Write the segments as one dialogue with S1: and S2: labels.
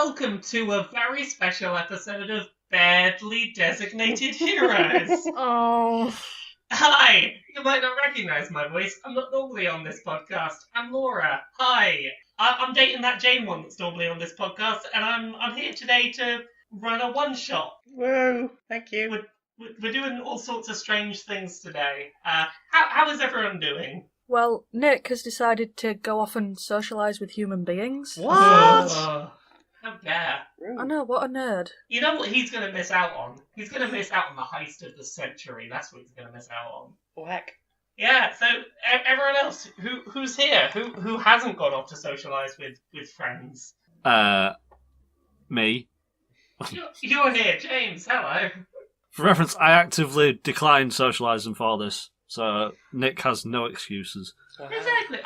S1: welcome to a very special episode of Badly Designated Heroes.
S2: Oh.
S1: Hi! You might not recognise my voice. I'm not normally on this podcast. I'm Laura. Hi! I'm dating that Jane one that's normally on this podcast, and I'm here today to run a one-shot.
S2: Whoa, thank you.
S1: We're doing all sorts of strange things today. How is everyone doing?
S3: Well, Nick has decided to go off and socialise with human beings.
S2: What?
S1: Oh, how dare.
S3: I know, what a nerd.
S1: You know what he's going to miss out on? He's going to miss out on the heist of the century. That's what he's going to miss out on.
S2: Whack.
S1: Yeah, so everyone else, who's here? Who hasn't gone off to socialise with friends?
S4: Me.
S1: You're here, James. Hello.
S4: For reference, I actively declined socialising for this, so Nick has no excuses.
S1: Exactly.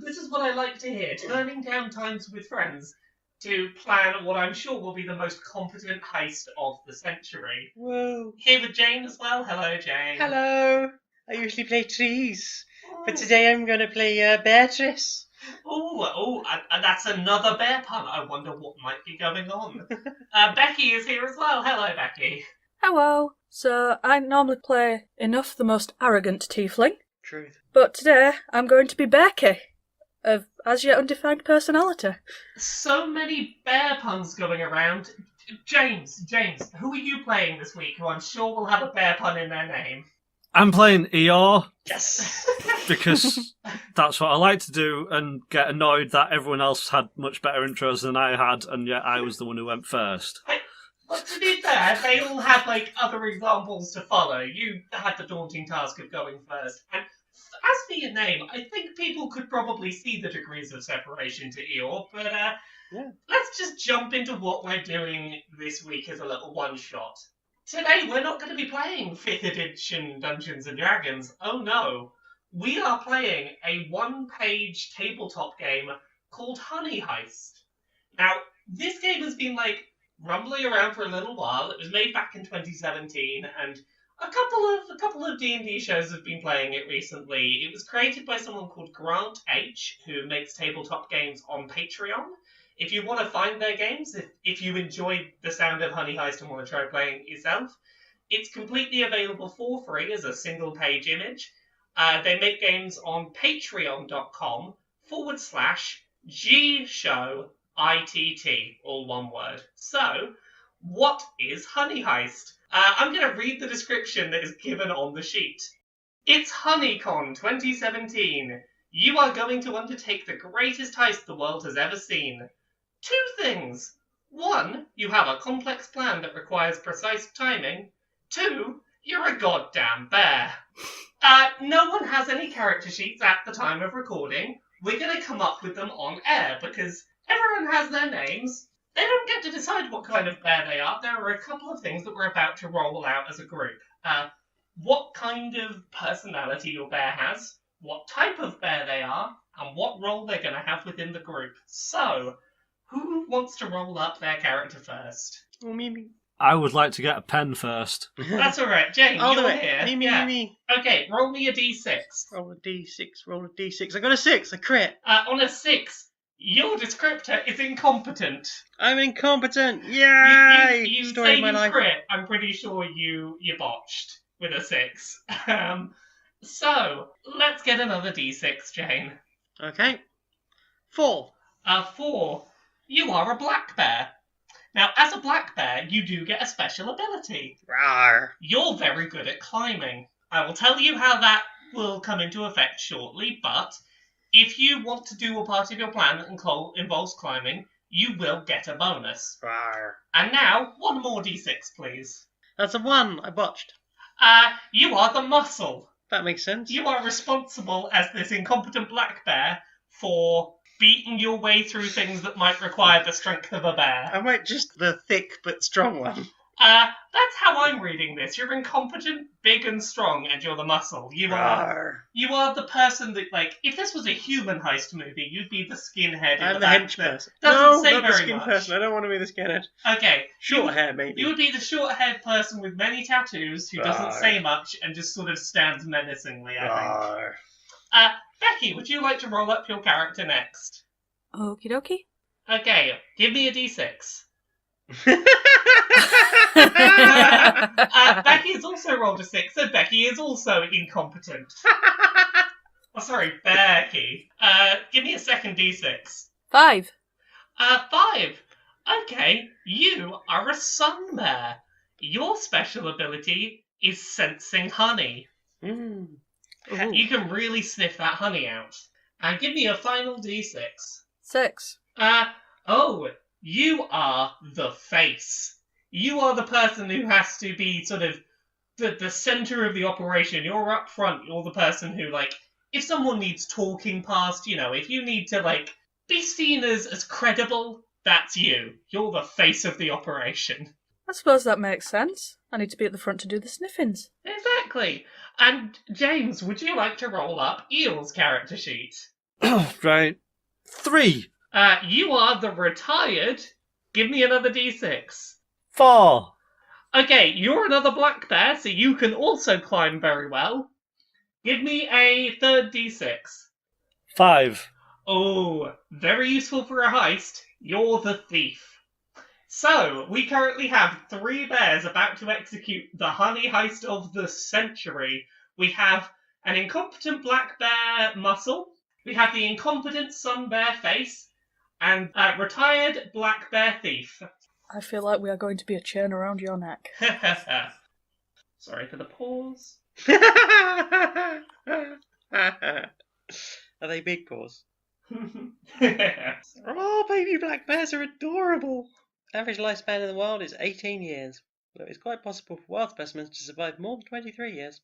S1: This is what I like to hear. Turning down times with friends to plan what I'm sure will be the most competent heist of the century.
S2: Whoa.
S1: Here with Jane as well. Hello, Jane.
S2: Hello. I usually play trees, but today I'm going to play Beatrice.
S1: Oh, and that's another bear pun. I wonder what might be going on. Becky is here as well. Hello, Becky.
S3: Hello. So, I normally play Enough, the most arrogant tiefling,
S2: Truth.
S3: but today I'm going to be Becky, of as yet undefined personality.
S1: So many bear puns going around. James, who are you playing this week who I'm sure will have a bear pun in their name?
S4: I'm playing Eeyore
S2: Yes.
S4: because that's what I like to do and get annoyed that everyone else had much better intros than I had, and yet I was the one who went first.
S1: But to be fair, they all had other examples to follow. You had the daunting task of going first. And as for your name, I think people could probably see the degrees of separation to Eeyore, but let's just jump into what we're doing this week as a little one-shot. Today, we're not going to be playing 5th edition Dungeons & Dragons. Oh no. We are playing a one-page tabletop game called Honey Heist. Now, this game has been, rumbling around for a little while. It was made back in 2017, and a couple of D&D shows have been playing it recently. It was created by someone called Grant H, who makes tabletop games on Patreon. If you want to find their games, if you enjoyed the sound of Honey Heist and want to try playing it yourself, it's completely available for free as a single-page image. They make games on patreon.com/GShowITT, all one word. So, what is Honey Heist? I'm going to read the description that is given on the sheet. It's HoneyCon 2017. You are going to undertake the greatest heist the world has ever seen. 2 things. 1, you have a complex plan that requires precise timing. 2, you're a goddamn bear. No one has any character sheets at the time of recording. We're going to come up with them on air because everyone has their names. They don't get to decide what kind of bear they are. There are a couple of things that we're about to roll out as a group. What kind of personality your bear has, what type of bear they are, and what role they're going to have within the group. So, who wants to roll up their character first?
S2: Oh, me.
S4: I would like to get a pen first.
S1: That's alright, Jane,
S2: I'll
S1: you're
S2: do it.
S1: here.
S2: Me.
S1: Okay, roll me a d6.
S2: Roll a d6. I got a 6, a crit.
S1: On a 6, your descriptor is incompetent.
S2: I'm incompetent. Yay!
S1: You
S2: Story
S1: say
S2: of my
S1: you
S2: life.
S1: crit, I'm pretty sure you botched with a 6. So, let's get another d6, Jane.
S2: Okay. 4.
S1: 4, you are a black bear. Now, as a black bear, you do get a special ability.
S2: Rawr.
S1: You're very good at climbing. I will tell you how that will come into effect shortly, but if you want to do a part of your plan that involves climbing, you will get a bonus.
S2: Rawr.
S1: And now, 1 more d6, please.
S2: That's a 1. I botched.
S1: You are the muscle.
S2: That makes sense.
S1: You are responsible as this incompetent black bear for beating your way through things that might require the strength of a bear.
S2: I might just the thick but strong one.
S1: That's how I'm reading this. You're incompetent, big and strong, and you're the muscle. You are the person that, if this was a human heist movie, you'd be the skinhead in
S2: I'm
S1: the
S2: the
S1: back
S2: hench
S1: that
S2: person.
S1: doesn't say
S2: not the
S1: very
S2: skin
S1: much.
S2: person. I don't want to be the skinhead.
S1: Okay.
S2: Short hair, maybe.
S1: You would be the short-haired person with many tattoos who doesn't say much and just sort of stands menacingly, I think. Becky, would you like to roll up your character next?
S3: Okie dokie.
S1: Okay, give me a d6. Becky has also rolled a 6, so Becky is also incompetent. Oh, sorry, Becky. Give me a second d6.
S3: 5.
S1: 5. Okay, you are a sun bear. Your special ability is sensing honey.
S2: Mm.
S1: You can really sniff that honey out. And give me a final d6.
S3: 6.
S1: Oh, you are the face. You are the person who has to be sort of the center of the operation. You're up front. You're the person who, like, if someone needs talking past, if you need to, like, be seen as credible, that's you. You're the face of the operation.
S3: I suppose that makes sense. I need to be at the front to do the sniffings.
S1: Exactly. And, James, would you like to roll up Eel's character sheet?
S4: Right. 3.
S1: You are the retired. Give me another d6.
S4: 4.
S1: Okay, you're another black bear, so you can also climb very well. Give me a third d6.
S4: 5.
S1: Oh, very useful for a heist. You're the thief. So, we currently have 3 bears about to execute the honey heist of the century. We have an incompetent black bear muscle, we have the incompetent sun bear face, and a retired black bear thief.
S3: I feel like we are going to be a chain around your neck.
S1: Sorry for the pause.
S2: Are they big paws? Oh, baby black bears are adorable. Average lifespan in the wild is 18 years, though it's quite possible for wild specimens to survive more than 23 years.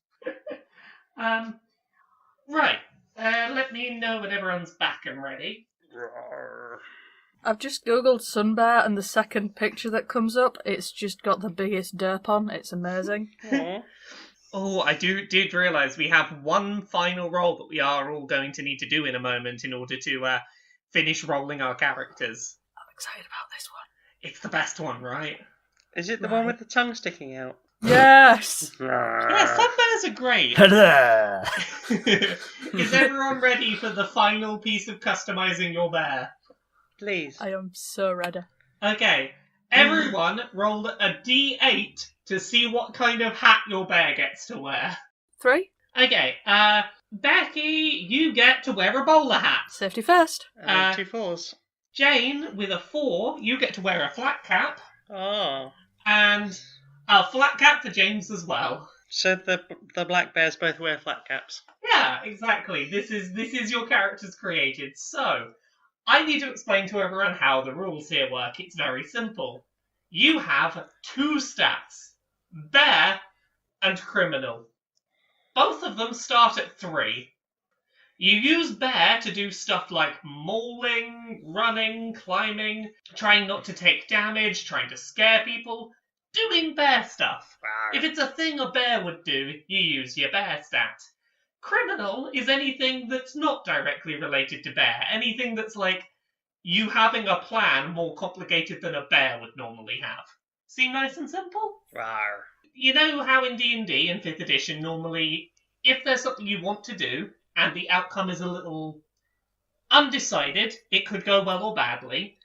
S1: Right. Let me know when everyone's back and ready.
S3: I've just googled sun bear and the second picture that comes up, it's just got the biggest derp on. It's amazing.
S2: Aww.
S1: Oh, I did realise we have one final roll that we are all going to need to do in a moment in order to finish rolling our characters.
S3: I'm excited about this one.
S1: It's the best one, right?
S2: Is it the one with the tongue sticking out?
S3: Yes!
S1: Yeah, some bears are great.
S4: Ta-da!
S1: Is everyone ready for the final piece of customising your bear?
S2: Please.
S3: I am so ready.
S1: Okay, everyone roll a d8 to see what kind of hat your bear gets to wear.
S3: 3.
S1: Okay, Becky, you get to wear a bowler hat.
S3: Safety first.
S2: 2 4s.
S1: Jane, with a 4, you get to wear a flat cap.
S2: Oh.
S1: And a flat cap for James as well.
S2: So the black bears both wear flat caps.
S1: Yeah, exactly. This is your characters created. So, I need to explain to everyone how the rules here work. It's very simple. You have 2 stats. Bear and criminal. Both of them start at 3. You use bear to do stuff like mauling, running, climbing, trying not to take damage, trying to scare people, doing bear stuff. If it's a thing a bear would do, you use your bear stat. Criminal is anything that's not directly related to bear. Anything that's like you having a plan more complicated than a bear would normally have. Seem nice and simple?
S2: Rawr.
S1: You know how in D&D in 5th edition, normally, if there's something you want to do, and the outcome is a little undecided, it could go well or badly,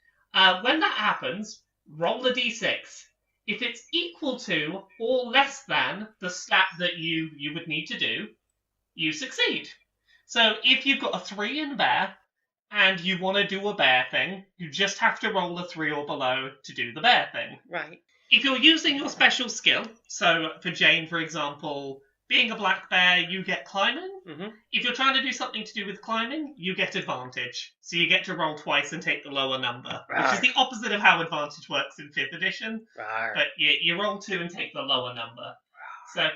S1: when that happens, roll a d6. If it's equal to or less than the stat that you would need to do, you succeed. So if you've got a 3 in bear, and you want to do a bear thing, you just have to roll a 3 or below to do the bear thing.
S2: Right.
S1: If you're using your special skill, so for Jane, for example, being a black bear, you get climbing.
S2: Mm-hmm.
S1: If you're trying to do something to do with climbing, you get advantage. So you get to roll twice and take the lower number, which is the opposite of how advantage works in 5th edition.
S2: Rawr.
S1: But you roll 2 and take the lower number. So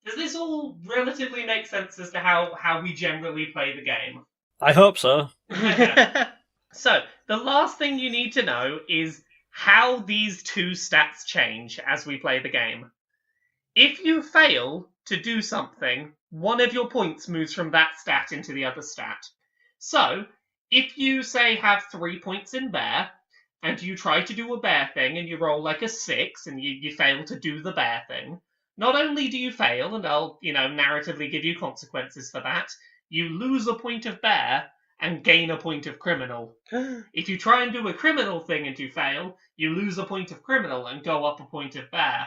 S1: does this all relatively make sense as to how we generally play the game?
S4: I hope so.
S1: So, the last thing you need to know is how these 2 stats change as we play the game. If you fail to do something, one of your points moves from that stat into the other stat. So, if you, say, have 3 points in bear, and you try to do a bear thing, and you roll like a 6, and you fail to do the bear thing, not only do you fail, and I'll, narratively give you consequences for that, you lose a point of bear, and gain a point of criminal. If you try and do a criminal thing and you fail, you lose a point of criminal and go up a point of bear.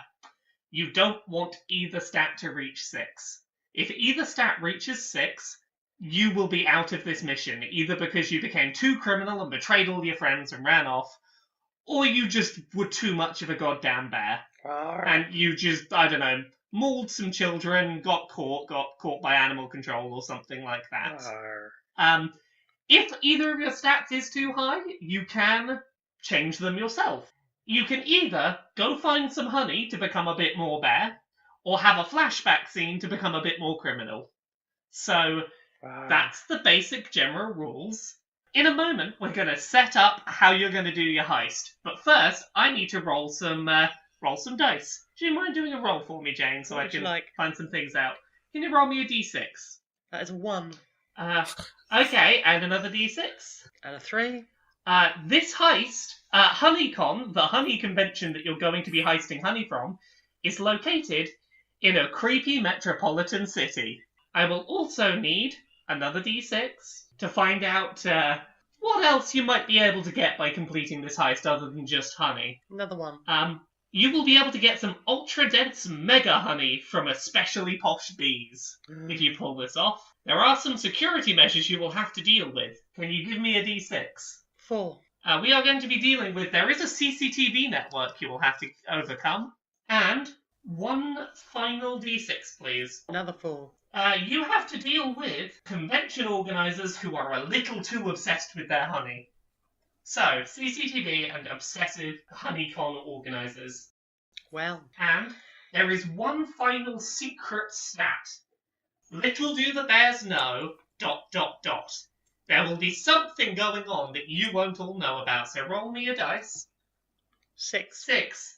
S1: You don't want either stat to reach 6. If either stat reaches 6, you will be out of this mission, either because you became too criminal and betrayed all your friends and ran off, or you just were too much of a goddamn bear. And you just, I don't know, mauled some children, got caught by animal control or something like that. If either of your stats is too high, you can change them yourself. You can either go find some honey to become a bit more bear, or have a flashback scene to become a bit more criminal. So that's the basic general rules. In a moment, we're going to set up how you're going to do your heist. But first, I need to roll some dice. Do you mind doing a roll for me, Jane, so I can find some things out? Can you roll me a d6?
S2: That is a 1.
S1: Okay, and another d6.
S2: And a 3.
S1: This heist, HoneyCon, the honey convention that you're going to be heisting honey from, is located in a creepy metropolitan city. I will also need another d6 to find out what else you might be able to get by completing this heist other than just honey.
S2: Another 1.
S1: You will be able to get some ultra-dense mega honey from especially posh bees if you pull this off. There are some security measures you will have to deal with. Can you give me a d6?
S2: 4.
S1: We are going to be dealing with, there is a CCTV network you will have to overcome. And one final d6, please.
S2: Another 4.
S1: You have to deal with convention organisers who are a little too obsessed with their honey. So, CCTV and obsessive HoneyCon organisers.
S2: Well.
S1: And there is one final secret stat. Little do the bears know, ... There will be something going on that you won't all know about, so roll me a dice.
S2: 6.
S1: 6.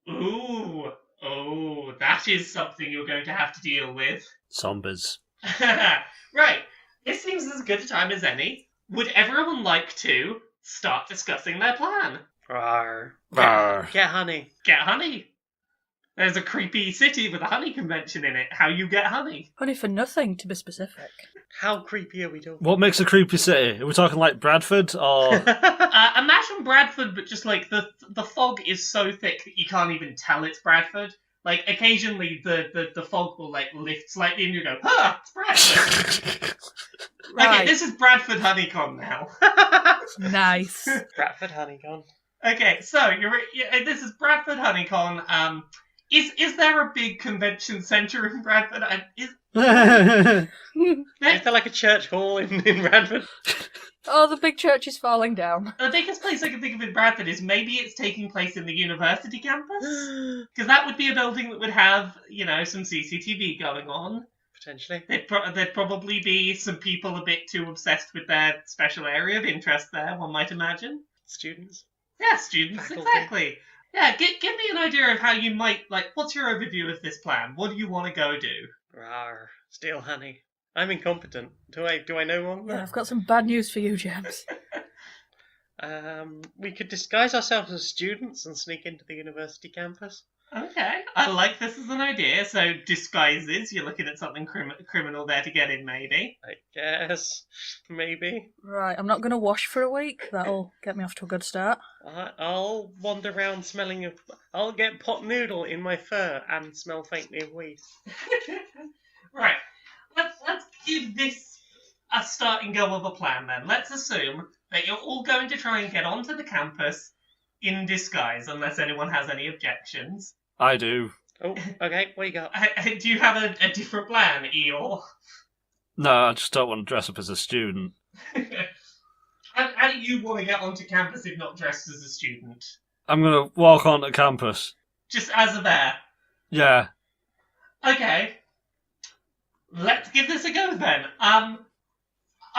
S1: Ooh. Oh, that is something you're going to have to deal with.
S4: Zombies.
S1: Right. This seems as good a time as any. Would everyone like to start discussing their plan?
S2: Rawr.
S4: Rawr.
S2: Get honey.
S1: Get honey. There's a creepy city with a honey convention in it. How you get honey?
S3: Honey for nothing, to be specific.
S2: How creepy are we talking?
S4: What makes a creepy city? Are we talking like Bradford or?
S1: Imagine Bradford, but just like the fog is so thick that you can't even tell it's Bradford. Like occasionally the fog will like lift slightly and you go, it's Bradford.
S3: Right.
S1: Okay, this is Bradford HoneyCon now.
S3: Nice.
S2: Bradford HoneyCon.
S1: Okay, so this is Bradford HoneyCon. Is there a big convention centre in Bradford?
S2: Is there like a church hall in Bradford?
S3: Oh, the big church is falling down.
S1: The biggest place I can think of in Bradford is maybe it's taking place in the university campus? Because that would be a building that would have, some CCTV going on.
S2: Potentially.
S1: There'd probably be some people a bit too obsessed with their special area of interest there, one might imagine.
S2: Students.
S1: Yeah, students,
S2: Faculty.
S1: exactly. Yeah, give me an idea of how you might, what's your overview of this plan? What do you want to go do?
S2: Rawr. Steal honey. I'm incompetent. Do I know one?
S3: Yeah, I've got some bad news for you, James.
S2: We could disguise ourselves as students and sneak into the university campus.
S1: Okay, I like this as an idea. So disguises, you're looking at something criminal there to get in, maybe.
S2: I guess. Maybe.
S3: Right, I'm not going to wash for a week. That'll get me off to a good start.
S2: I'll wander around smelling of... I'll get pot noodle in my fur and smell faintly of weed.
S1: Right, let's give this a starting go of a plan then. Let's assume that you're all going to try and get onto the campus in disguise, unless anyone has any objections.
S4: I do.
S2: Oh, okay, what you got?
S1: Do you have a different plan, Eeyore?
S4: No, I just don't want to dress up as a student.
S1: How do you want to get onto campus if not dressed as a student?
S4: I'm going to walk onto campus.
S1: Just as a bear?
S4: Yeah.
S1: Okay. Let's give this a go then. I'm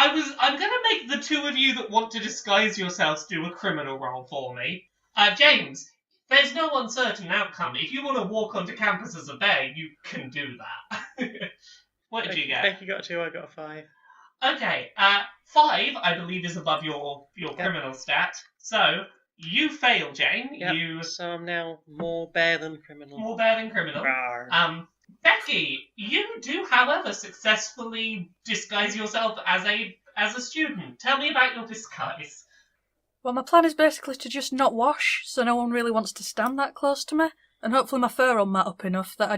S1: going to make the two of you that want to disguise yourselves do a criminal roll for me. James, there's no uncertain outcome. If you want to walk onto campus as a bear, you can do that. What did you get?
S2: Thank you, got a 2, I got a 5.
S1: Okay, 5, I believe, is above your criminal stat. So, you fail, Jane.
S2: Yep. So I'm now more bear than criminal.
S1: More bear than criminal.
S2: Rawr.
S1: Becky, you do, however, successfully disguise yourself as a as a student, tell me about your disguise.
S3: Well, my plan is basically to just not wash, so no one really wants to stand that close to me. And hopefully my fur will mat up enough that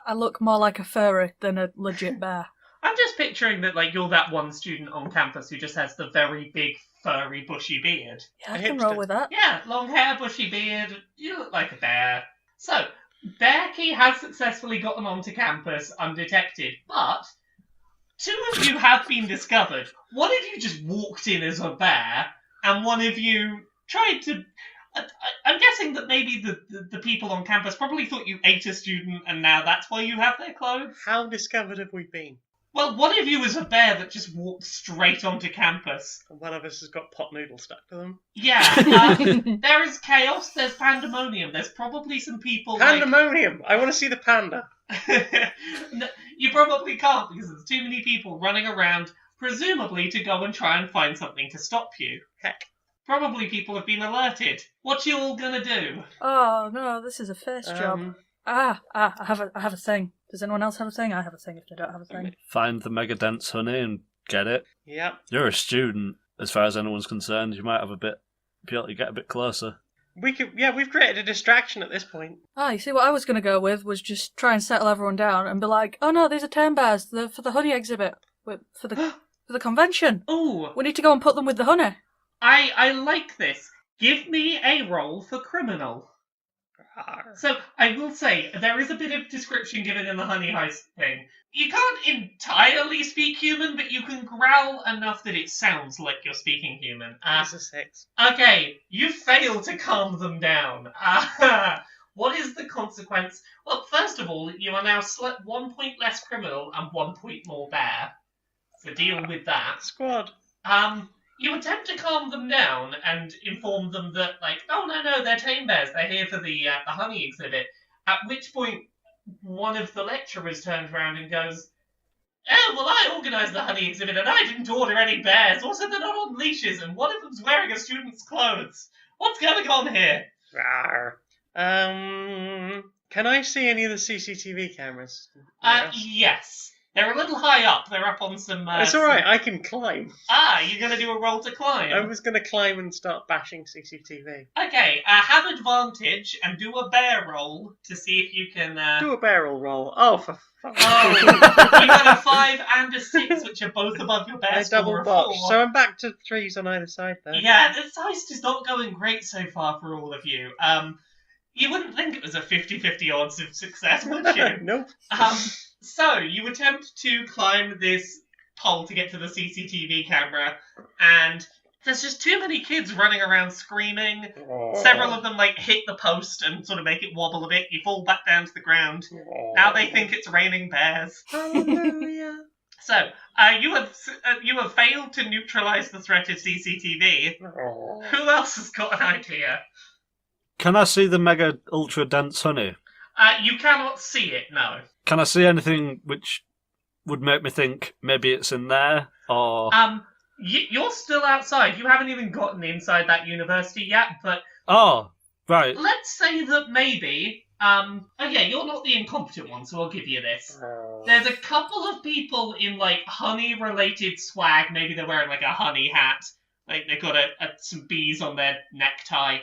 S3: I look more like a furry than a legit bear.
S1: I'm just picturing that, like, you're that one student on campus who just has the very big, furry, bushy beard.
S3: Yeah, I can roll with that.
S1: Yeah, long hair, bushy beard, you look like a bear. So, Bearkey has successfully gotten onto campus undetected, but 2 of you have been discovered. One of you just walked in as a bear, and one of you tried to... I'm guessing that maybe the people on campus probably thought you ate a student, and now that's why you have their clothes.
S2: How discovered have we been?
S1: Well, one of you is a bear that just walked straight onto campus.
S2: And one of us has got pot noodles stuck to them.
S1: Yeah, there is chaos, there's pandemonium, there's probably some people
S2: Pandemonium! I want to see the panda.
S1: No, you probably can't because there's too many people running around, presumably to go and try and find something to stop you.
S2: Heck.
S1: Probably people have been alerted. What you all gonna do?
S3: Oh no, this is a face job. I have a thing. Does anyone else have a thing? I have a thing if they don't have a thing.
S4: Find the mega dense honey and get it.
S2: Yep.
S4: You're a student, as far as anyone's concerned. You might be able to get a bit closer.
S2: We've created a distraction at this point.
S3: You see, what I was going to go with was just try and settle everyone down and be like, oh no, these are tame bears for the honey exhibit, for the convention.
S1: Ooh,
S3: We need to go and put them with the honey.
S1: I like this. Give me a roll for criminal. So, I will say, there is a bit of description given in the honey heist thing. You can't entirely speak human, but you can growl enough that it sounds like you're speaking human.
S2: That's a 6.
S1: Okay, you fail to calm them down. What is the consequence? Well, first of all, you are now 1 point less criminal and 1 point more bear. So deal with that.
S2: Squad.
S1: You attempt to calm them down and inform them that, like, oh no, they're tame bears. They're here for the honey exhibit. At which point, one of the lecturers turns around and goes, oh, well, I organised the honey exhibit and I didn't order any bears. Also, they're not on leashes and one of them's wearing a student's clothes. What's going on here?
S2: Can I see any of the CCTV cameras?
S1: Yes. They're a little high up. They're up on some...
S2: It's alright, I can climb.
S1: You're going to do a roll to climb?
S2: I was going to climb and start bashing CCTV.
S1: Okay, have advantage and do a bear roll to see if you can...
S2: Do a barrel roll. Oh, for fuck's sake.
S1: Oh, you got a 5 and a 6, which are both above your bear
S2: I
S1: score
S2: double
S1: of
S2: botched,
S1: 4.
S2: so I'm back to 3s on either side there.
S1: Yeah, this heist is not going great so far for all of you. You wouldn't think it was a 50-50 odds of success, would you?
S2: Nope.
S1: So, you attempt to climb this pole to get to the CCTV camera, and there's just too many kids running around screaming. Several of them, like, hit the post and sort of make it wobble a bit. You fall back down to the ground. Now they think it's raining bears.
S2: Hallelujah.
S1: So, you have failed to neutralise the threat of CCTV. Who else has got an idea?
S4: Can I see the mega ultra dense honey?
S1: You cannot see it, no.
S4: Can I see anything which would make me think maybe it's in there? Or
S1: You're still outside. You haven't even gotten inside that university yet, but...
S4: Oh, right.
S1: Let's say that maybe... okay, you're not the incompetent one, so I'll give you this. There's a couple of people in, like, honey-related swag. Maybe they're wearing, like, a honey hat. Like, they've got some bees on their necktie.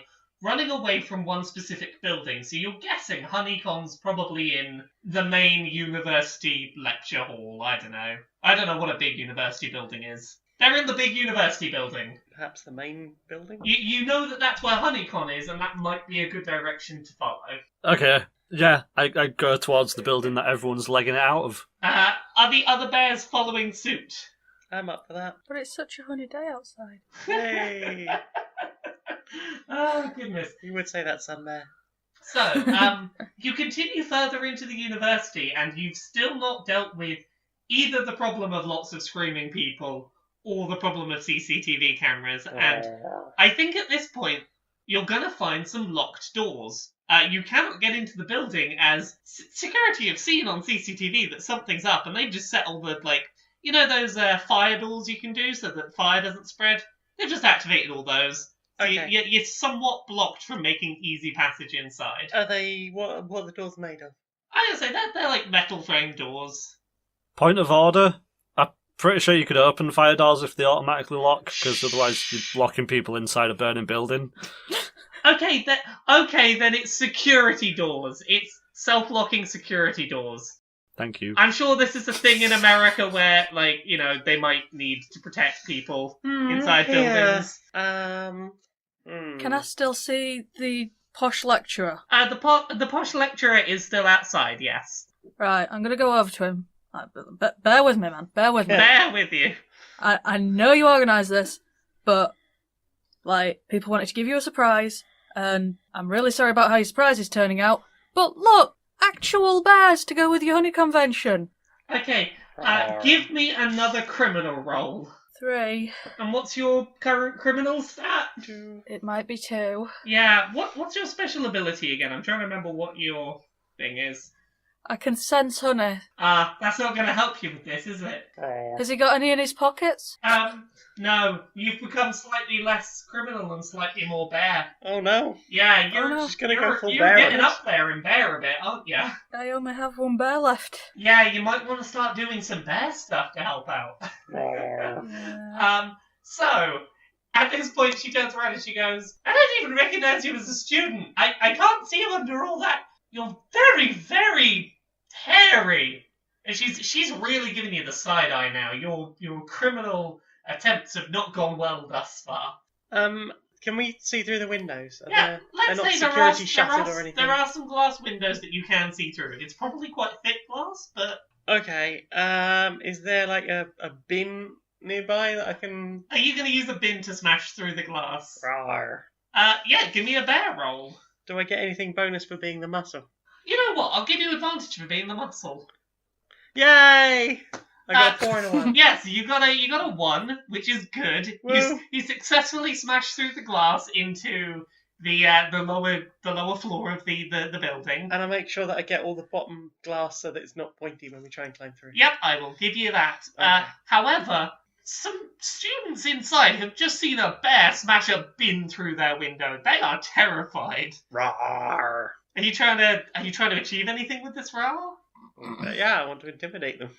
S1: Running away from one specific building, so you're guessing Honeycon's probably in the main university lecture hall. I don't know what a big university building is. They're in the big university building.
S2: Perhaps the main building?
S1: You know that that's where Honeycon is, and that might be a good direction to follow.
S4: Okay, yeah, I go towards the building that everyone's legging it out of.
S1: Are the other bears following suit?
S2: I'm up for that.
S3: But it's such a honey day outside.
S2: Yay!
S1: Oh, goodness.
S2: You would say that, son bear.
S1: So, you continue further into the university, and you've still not dealt with either the problem of lots of screaming people or the problem of CCTV cameras. And I think at this point, you're going to find some locked doors. You cannot get into the building as security have seen on CCTV that something's up, and they've just set all the, like, you know those fire doors you can do so that fire doesn't spread? They've just activated all those. So
S2: Okay.
S1: you're somewhat blocked from making easy passage inside.
S2: Are they... What are the doors made of?
S1: I was gonna say, they're like metal frame doors.
S4: Point of order. pretty sure you could open fire doors if they automatically lock, because otherwise you're locking people inside a burning building.
S1: Okay, then it's security doors. It's self-locking security doors.
S4: Thank you.
S1: I'm sure this is a thing in America where, like, you know, they might need to protect people inside buildings.
S3: Can I still see the posh lecturer?
S1: The posh lecturer is still outside, yes.
S3: Right, I'm going to go over to him. Bear with me, man. Bear with me.
S1: Bear with you.
S3: I know you organised this, but, like, people wanted to give you a surprise, and I'm really sorry about how your surprise is turning out, but look! Actual bears to go with your honey convention.
S1: Okay, give me another criminal roll.
S3: 3.
S1: And what's your current criminal stat?
S3: 2. It might be 2.
S1: Yeah, what's your special ability again? I'm trying to remember what your thing is.
S3: I can sense honey.
S1: That's not going to help you with this, is it?
S3: Has he got any in his pockets?
S1: No. You've become slightly less criminal and slightly more bear.
S2: Oh no.
S1: Yeah, you're
S2: Just gonna go full bear.
S1: You're getting up there in bear a bit, aren't you?
S3: I only have 1 bear left.
S1: Yeah, you might want to start doing some bear stuff to help out. So, at this point she turns around and she goes, I don't even recognise you as a student. I can't see you under all that. You're very, very hairy. And she's really giving you the side eye now. Your criminal attempts have not gone well thus far.
S2: Can we see through the windows?
S1: Yeah,
S2: they're not
S1: let's say
S2: security shuttered or anything.
S1: there are some glass windows that you can see through. It's probably quite thick glass, but...
S2: Okay, is there like a bin nearby that I can...
S1: Are you going to use a bin to smash through the glass?
S2: Rawr.
S1: Yeah, give me a bear roll.
S2: Do I get anything bonus for being the muscle?
S1: You know what? I'll give you advantage for being the muscle.
S2: Yay! I got a 4 and a 1.
S1: Yes, you got a 1, which is good. You successfully smashed through the glass into the lower floor of the building.
S2: And I make sure that I get all the bottom glass so that it's not pointy when we try and climb through.
S1: Yep, I will give you that.
S2: Okay.
S1: However, some students inside have just seen a bear smash a bin through their window. They are terrified.
S2: Rawr.
S1: Are you trying to achieve anything with this roll?
S2: Yeah, I want to intimidate them.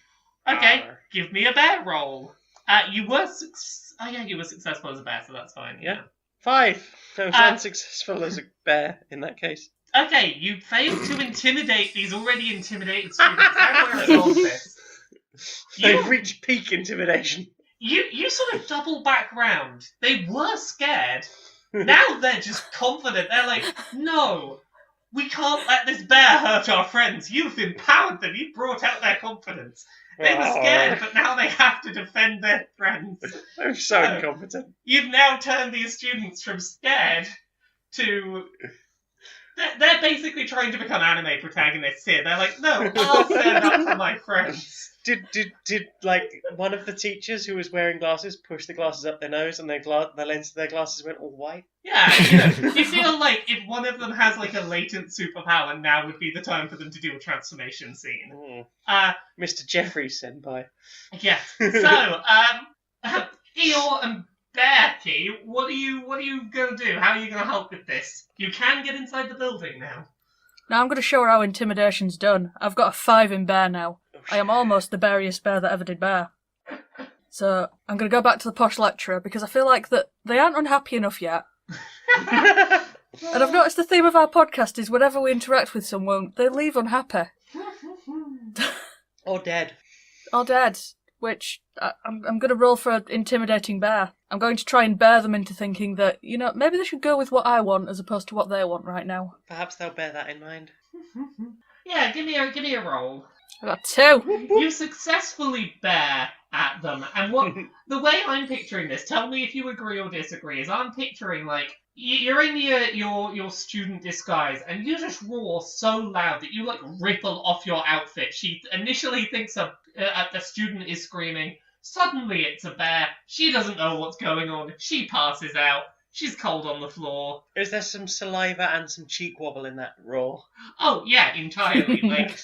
S1: Okay,
S2: Rawr.
S1: give me a bear roll. You were successful as a bear, so that's fine.
S2: Yeah. 5. I was unsuccessful as a bear in that case.
S1: Okay, you failed to intimidate these already intimidated students. How do I resolve this?
S2: They've reached peak intimidation.
S1: You sort of double back round. They were scared. Now they're just confident. They're like, no, we can't let this bear hurt our friends. You've empowered them. You've brought out their confidence. They were scared, but now they have to defend their friends.
S2: I'm so incompetent.
S1: You've now turned these students from scared to... They're basically trying to become anime protagonists here. They're like, no, I'll stand up for my friends.
S2: Did like one of the teachers who was wearing glasses push the glasses up their nose and the lens of their glasses went all white?
S1: Yeah, you feel like if one of them has like a latent superpower, now would be the time for them to do a transformation scene.
S2: Mr. Jeffries senpai.
S1: Yeah. So, Eeyore and Bertie, what are you gonna do? How are you gonna help with this? You can get inside the building now.
S3: Now I'm going to show her how intimidation's done. I've got a 5 in bear now. I am almost the beariest bear that ever did bear. So I'm going to go back to the posh lecturer because I feel like that they aren't unhappy enough yet. And I've noticed the theme of our podcast is whenever we interact with someone, they leave unhappy.
S2: Or dead.
S3: Or dead. Which I'm going to roll for intimidating bear. I'm going to try and bear them into thinking that, you know, maybe they should go with what I want as opposed to what they want right now.
S2: Perhaps they'll bear that in mind.
S1: Yeah, give me a roll.
S3: I got 2.
S1: You successfully bear at them, and the way I'm picturing this, tell me if you agree or disagree, is I'm picturing like you're in your student disguise, and you just roar so loud that you like ripple off your outfit. She initially thinks the student is screaming. Suddenly it's a bear. She doesn't know what's going on. She passes out. She's cold on the floor.
S2: Is there some saliva and some cheek wobble in that roar?
S1: Oh, yeah, entirely. Like,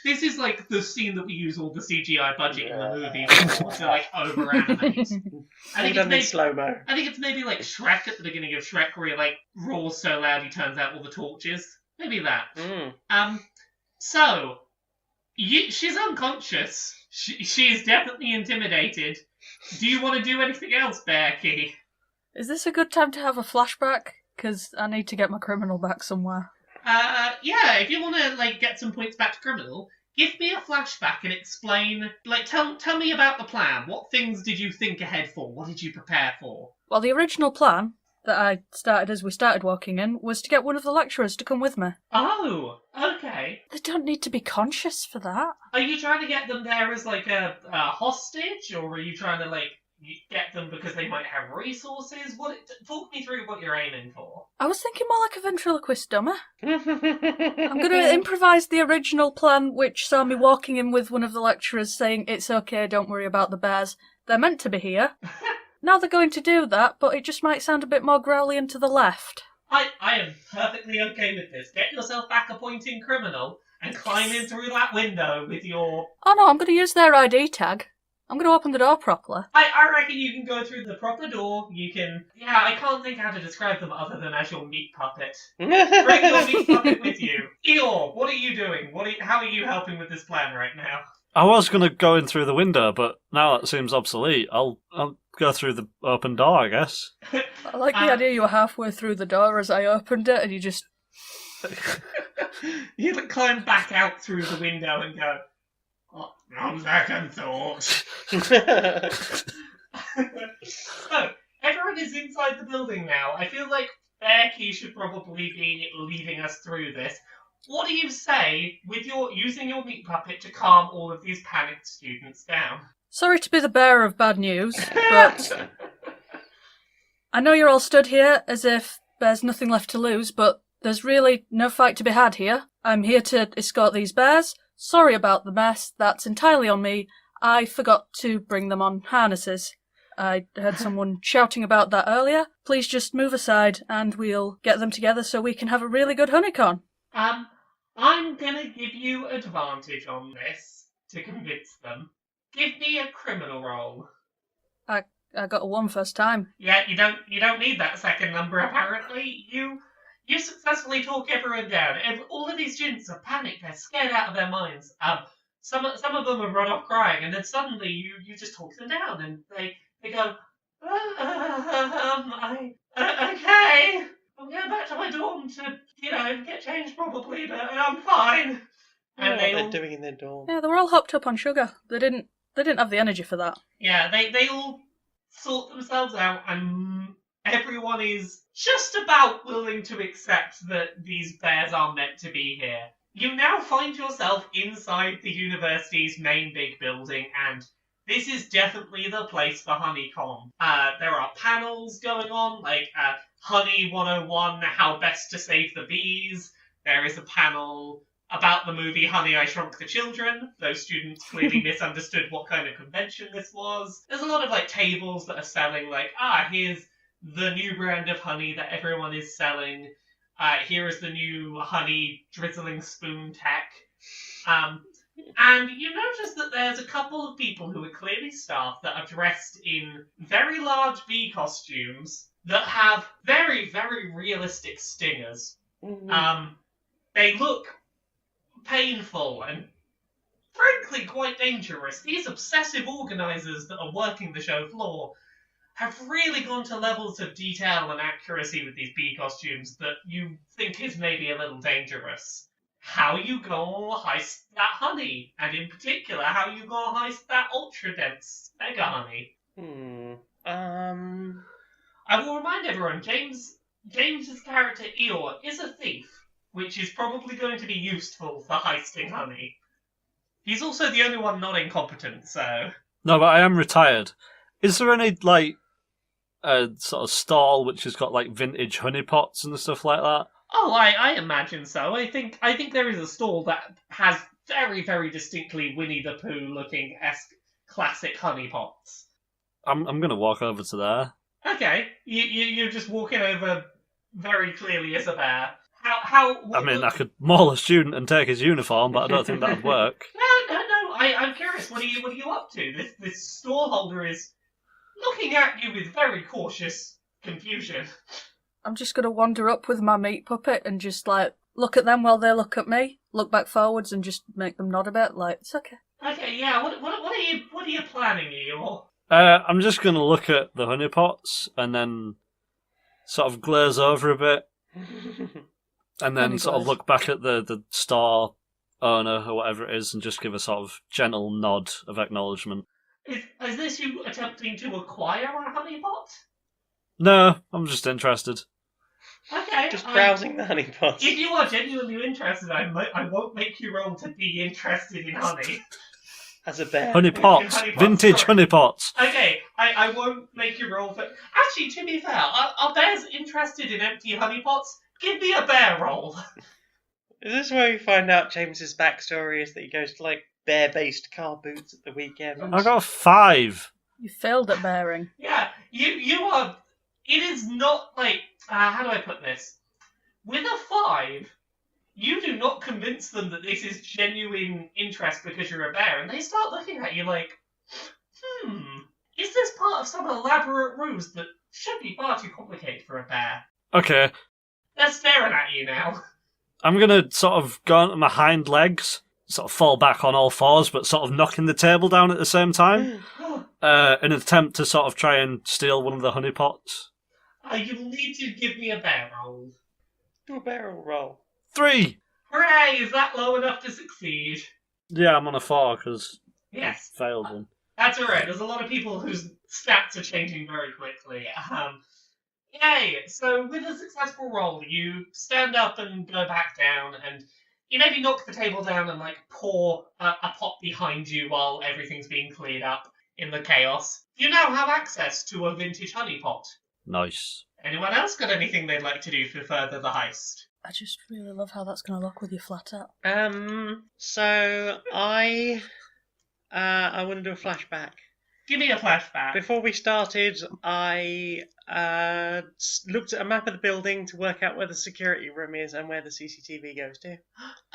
S1: this is like the scene that we use all the CGI budget in the movie for to, like, over-animate.
S2: In slow-mo.
S1: I think it's maybe like Shrek at the beginning of Shrek where he, like, roars so loud he turns out all the torches. Maybe that. So, She's unconscious. She's definitely intimidated. Do you want to do anything else, Bearkey?
S3: Is this a good time to have a flashback? Because I need to get my criminal back somewhere.
S1: Yeah, if you want to, get some points back to criminal, give me a flashback and explain, tell me about the plan. What things did you think ahead for? What did you prepare for?
S3: Well, the original plan that I started as we started walking in was to get one of the lecturers to come with me.
S1: Oh, okay.
S3: They don't need to be conscious for that.
S1: Are you trying to get them there as, a hostage, or are you trying to, get them because they might have resources? Talk me through what you're aiming for.
S3: I was thinking more like a ventriloquist dummy. I'm going to improvise the original plan, which saw me walking in with one of the lecturers saying, "It's okay, don't worry about the bears. They're meant to be here." Now they're going to do that, but it just might sound a bit more growly and to the left.
S1: I am perfectly okay with this. Get yourself back a point in criminal and climb in through that window with your...
S3: Oh no, I'm going to use their ID tag. I'm going to open the door properly.
S1: I reckon you can go through the proper door. You can... Yeah, I can't think how to describe them other than as your meat puppet. Bring your meat puppet with you. Eeyore, what are you doing? How are you helping with this plan right now?
S4: I was going to go in through the window, but now it seems obsolete. I'll go through the open door, I guess.
S3: I like the idea you were halfway through the door as I opened it and you just...
S1: You climb back out through the window and go... On second thought. So, everyone is inside the building now. I feel like Bearkey should probably be leading us through this. What do you say with using your meat puppet to calm all of these panicked students down?
S3: Sorry to be the bearer of bad news, but I know you're all stood here as if there's nothing left to lose, but there's really no fight to be had here. I'm here to escort these bears. Sorry about the mess, that's entirely on me. I forgot to bring them on harnesses. I heard someone shouting about that earlier. Please just move aside and we'll get them together so we can have a really good honeycon.
S1: I'm gonna give you advantage on this to convince them. Give me a criminal roll.
S3: I got a 1 first time.
S1: Yeah, you don't need that second number apparently. You successfully talk everyone down. All of these students are panicked. They're scared out of their minds. Some of them have run off crying, and then suddenly you just talk them down, and they go, okay. I'm going back to my dorm to, get changed probably, but I'm fine.
S2: And they're doing in their dorm.
S3: Yeah, they were all hopped up on sugar. They didn't have the energy for that.
S1: Yeah, they all sort themselves out, and everyone is just about willing to accept that these bears are meant to be here. You now find yourself inside the university's main big building, and this is definitely the place for Honeycon. There are panels going on, like Honey 101, How Best to Save the Bees. There is a panel about the movie Honey, I Shrunk the Children. Those students clearly misunderstood what kind of convention this was. There's a lot of tables that are selling here's the new brand of honey that everyone is selling. Here is the new honey drizzling spoon tech. And you notice that there's a couple of people who are clearly staff that are dressed in very large bee costumes that have very, very realistic stingers.
S2: Mm-hmm.
S1: They look painful and frankly quite dangerous. These obsessive organisers that are working the show floor have really gone to levels of detail and accuracy with these bee costumes that you think is maybe a little dangerous. How you go heist that honey, and in particular, how you go heist that ultra-dense mega honey. I will remind everyone, James's character Eeyore is a thief, which is probably going to be useful for heisting honey. He's also the only one not incompetent, so...
S4: No, but I am retired. Is there any, a sort of stall which has got, vintage honey pots and stuff like that?
S1: Oh, I imagine so. I think there is a stall that has very, very distinctly Winnie the Pooh looking classic honey pots.
S4: I'm going to walk over to there.
S1: Okay, you're just walking over very clearly as a bear.
S4: I could maul a student and take his uniform, but I don't think that would work.
S1: No. I'm curious. What are you up to? This stall holder is looking at you with very cautious confusion.
S3: I'm just going to wander up with my meat puppet and just, look at them while they look at me, look back forwards and just make them nod a bit, like, it's okay.
S1: Okay, yeah. What are you planning, Eeyore?
S4: I'm just going to look at the honeypots and then sort of glaze over a bit, and then
S3: Honey
S4: sort of
S3: glaze.
S4: look back at the store owner or whatever it is and just give a sort of gentle nod of acknowledgement.
S1: Is this you attempting to acquire a honeypot?
S4: No, I'm just interested.
S1: Okay.
S2: Just browsing the honeypots.
S1: If you are genuinely interested, I won't make you roll to be interested in honey.
S2: As a bear.
S4: Honeypots,
S1: Honeypots,
S4: vintage
S1: sorry.
S4: honeypots.
S1: Okay, I won't make you roll for... Actually, to be fair, are bears interested in empty honeypots? Give me a bear roll.
S2: Is this where we find out James's backstory is that he goes to, like, bear-based car boots at the weekend?
S4: I got 5.
S3: You failed at bearing.
S1: Yeah, you are... It is not like... how do I put this? With a 5, you do not convince them that this is genuine interest because you're a bear, and they start looking at you like, is this part of some elaborate ruse that should be far too complicated for a bear?
S4: Okay,
S1: They're staring at you now.
S4: I'm going to sort of go onto my hind legs, sort of fall back on all fours, but sort of knocking the table down at the same time, in an attempt to sort of try and steal one of the honeypots.
S1: You'll need to give me a bear roll.
S2: Do a barrel roll.
S4: 3!
S1: Hooray! Is that low enough to succeed?
S4: Yeah, I'm on a 4 because
S1: Yes.
S4: failed one.
S1: That's alright. There's a lot of people whose stats are changing very quickly. Yay! So with a successful roll, you stand up and go back down, and you maybe knock the table down and like pour a pot behind you while everything's being cleared up in the chaos. You now have access to a vintage honey pot.
S4: Nice.
S1: Anyone else got anything they'd like to do to further the heist?
S3: I just really love how that's going to look with your flat out.
S2: So I want to do a flashback.
S1: Give me a flashback.
S2: Before we started, I looked at a map of the building to work out where the security room is and where the CCTV goes to.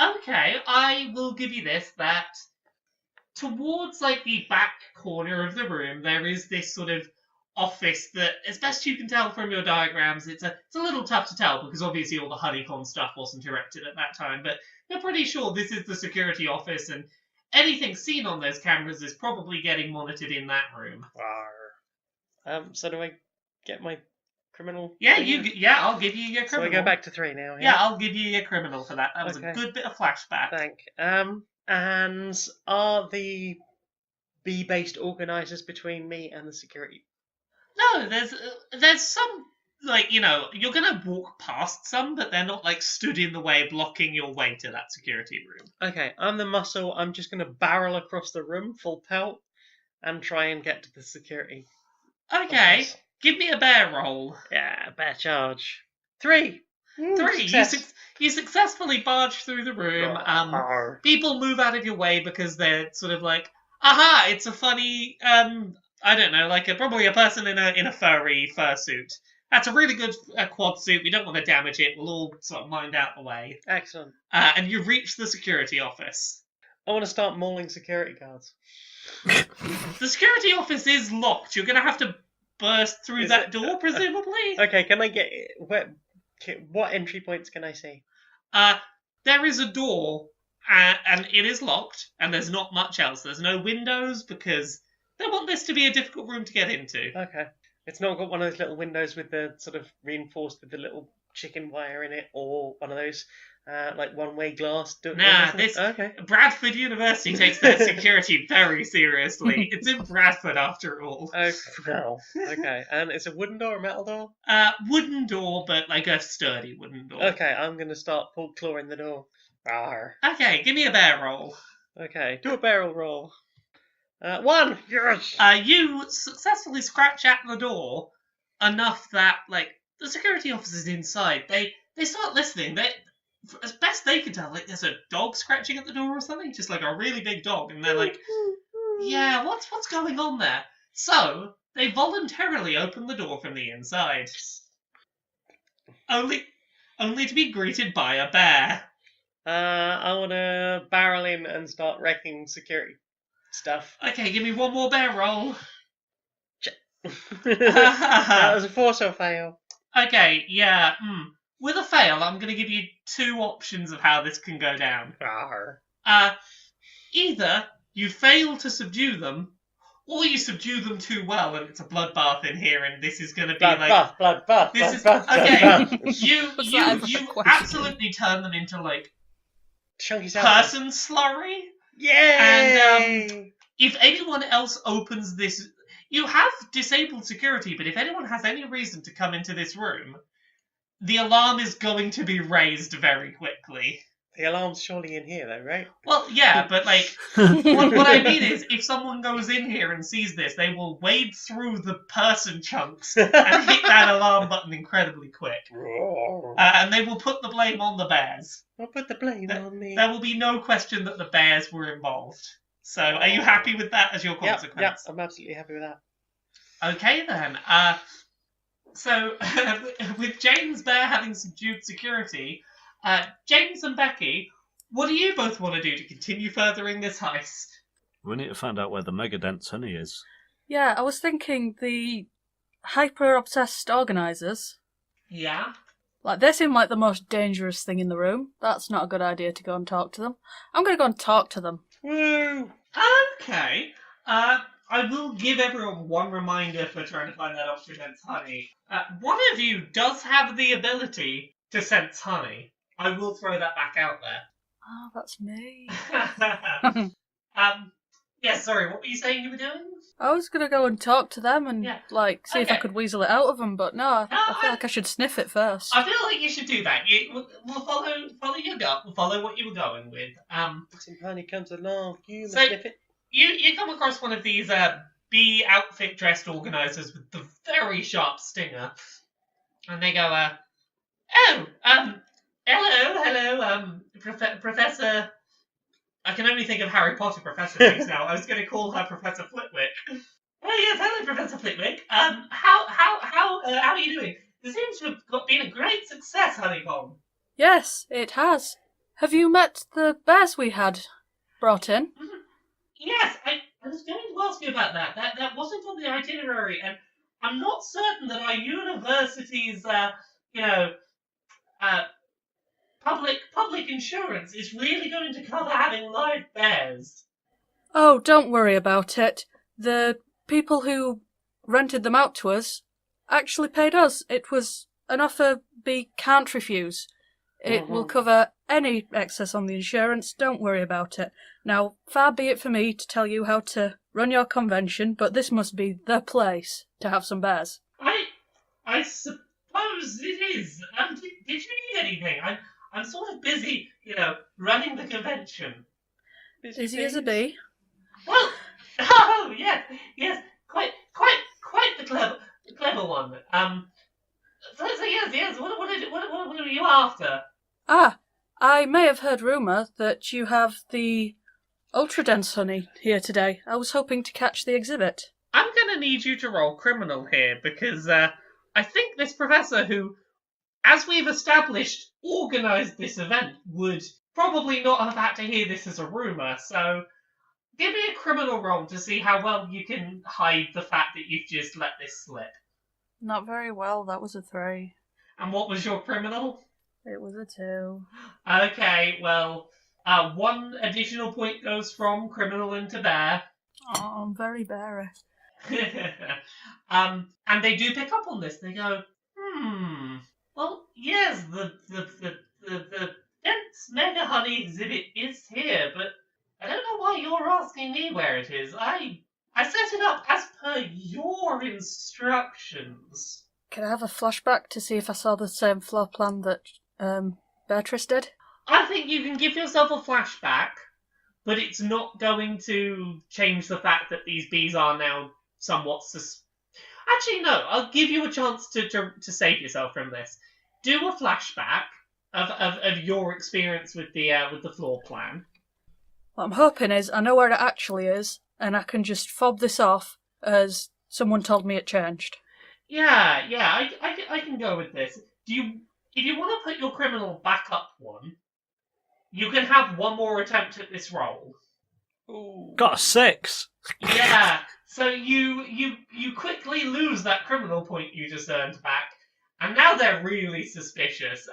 S1: Okay, I will give you this, that towards like the back corner of the room, there is this sort of office that, as best you can tell from your diagrams, it's a little tough to tell because obviously all the honeycomb stuff wasn't erected at that time, but you're pretty sure this is the security office, and anything seen on those cameras is probably getting monitored in that room.
S2: So do I get my criminal?
S1: Yeah,
S2: thing?
S1: I'll give you your
S2: So
S1: criminal.
S2: I go back to 3 now.
S1: Yeah, I'll give you your criminal for that. That was
S2: Okay.
S1: a good bit of flashback.
S2: Thank. And are the bee-based organisers between me and the security?
S1: No, there's some, like, you know, you're gonna walk past some, but they're not like stood in the way, blocking your way to that security room.
S2: Okay, I'm the muscle. I'm just going to barrel across the room, full pelt, and try and get to the security.
S1: Okay,
S2: office.
S1: give me a bear roll.
S2: Yeah, bear charge. 3.
S1: 3.
S2: Success.
S1: You successfully barge through the room.
S2: Arr.
S1: People move out of your way because they're sort of like, aha, it's a funny, I don't know, like probably a person in a furry fursuit. That's a really good quad suit. We don't want to damage it. We'll all sort of mind out the way.
S2: Excellent.
S1: And you reach the security office.
S2: I want to start mauling security guards.
S1: The security office is locked. You're going to have to burst through
S2: Is
S1: that
S2: it?
S1: door, presumably.
S2: Okay, can I get... What entry points can I see?
S1: There is a door, and it is locked, and there's not much else. There's no windows, because they want this to be a difficult room to get into.
S2: Okay. It's not got one of those little windows with the sort of reinforced with the little chicken wire in it, or one of those like one-way glass.
S1: Nah, this
S2: Okay.
S1: Bradford University takes their security very seriously. It's in Bradford, after all.
S2: No. Okay. And it's a wooden door or metal door?
S1: Wooden door, but like a sturdy wooden door.
S2: Okay, I'm going to start clawing the door. Arr.
S1: Okay, give me a bear roll.
S2: Okay, do a barrel roll. 1! Yes!
S1: You successfully scratch at the door enough that, like, the security officers inside, they start listening. As best they can tell, like, there's a dog scratching at the door or something, just like a really big dog, and they're like, yeah, what's going on there? So, they voluntarily open the door from the inside. Only to be greeted by a bear.
S2: I want to barrel in and start wrecking security stuff.
S1: Okay, give me one more bear roll.
S2: That was a force or fail.
S1: Okay, yeah. with a fail, I'm going to give you 2 options of how this can go down.
S2: Arr.
S1: Either you fail to subdue them, or you subdue them too well, and it's a bloodbath in here, and this is going to be
S2: Bloodbath.
S1: this is
S2: Bloodbath.
S1: you
S3: Was that ever a
S1: you
S3: question?
S1: absolutely turn them into like
S2: Chunky salad.
S1: person slurry.
S2: Yay!
S1: And if anyone else opens this, you have disabled security, but if anyone has any reason to come into this room, the alarm is going to be raised very quickly.
S2: The alarm's surely in here, though, right?
S1: Well, yeah, but like, what I mean is, if someone goes in here and sees this, they will wade through the person chunks and hit that alarm button incredibly quick. And they will put the blame on the bears.
S2: I'll put the blame on me.
S1: There will be no question that the bears were involved. So, are you happy with that as your consequence?
S2: Yep, I'm absolutely happy with that.
S1: Okay, then. So, with James Bear having subdued security, James and Becky, what do you both want to do to continue furthering this heist?
S4: We need to find out where the Megadense honey is.
S3: Yeah, I was thinking the hyper-obsessed organisers,
S1: Yeah?
S3: like, they seem like the most dangerous thing in the room. That's not a good idea to go and talk to them. I'm going to go and talk to them.
S2: Woo!
S1: Okay. I will give everyone one reminder for trying to find that ultra-dense honey. One of you does have the ability to sense honey. I will throw that back out there.
S3: Oh, that's me.
S1: Yeah, sorry, what were you saying you were doing?
S3: I was going to go and talk to them and,
S1: Yeah.
S3: see if I
S1: Okay.
S3: could weasel it out of them, but no, I feel like I should sniff it first.
S1: I feel like you should do that. We'll follow your gut. We'll follow what you were going with.
S2: Some honey comes along. You must
S1: So-
S2: sniff it.
S1: You come across one of these bee outfit dressed organisers with the very sharp stinger, and they go, hello, Professor. I can only think of Harry Potter Professor things now. I was going to call her Professor Flitwick. Oh yes, hello, Professor Flitwick. How are you doing? This seems to have been a great success, Honeycomb.
S3: Yes, it has. Have you met the bears we had brought in?
S1: Yes, I was going to ask you about that. That wasn't on the itinerary, and I'm not certain that our university's, public insurance is really going to cover having live bears.
S3: Oh, don't worry about it. The people who rented them out to us actually paid us. It was an offer B can't refuse. It will cover any excess on the insurance. Don't worry about it. Now, far be it for me to tell you how to run your convention, but this must be the place to have some bears.
S1: I suppose it is. Did you need anything? I'm sort of busy, running the convention.
S3: Easy as a bee.
S1: Well, yes, quite the clever one. So yes. What are you after?
S3: Ah, I may have heard rumour that you have the ultra-dense honey here today. I was hoping to catch the exhibit.
S1: I'm going to need you to roll criminal here, because I think this professor who, as we've established, organised this event would probably not have had to hear this as a rumour, so give me a criminal roll to see how well you can hide the fact that you've just let this slip.
S3: Not very well, that was a 3.
S1: And what was your criminal?
S3: It was a 2.
S1: Okay, well, 1 additional point goes from criminal into bear.
S3: Oh, I'm very bearish.
S1: And they do pick up on this. They go, well, yes, the dense mega honey exhibit is here, but I don't know why you're asking me where it is. I set it up as per your instructions.
S3: Can I have a flashback to see if I saw the same floor plan that Beatrice did?
S1: I think you can give yourself a flashback, but it's not going to change the fact that these bees are now somewhat Actually, no. I'll give you a chance to save yourself from this. Do a flashback of your experience with the floor plan.
S3: What I'm hoping is I know where it actually is, and I can just fob this off as someone told me it changed.
S1: Yeah. I can go with this. If you want to put your criminal back up 1, you can have 1 more attempt at this roll.
S2: Ooh.
S4: Got a 6.
S1: Yeah. So you quickly lose that criminal point you just earned back, And now they're really suspicious.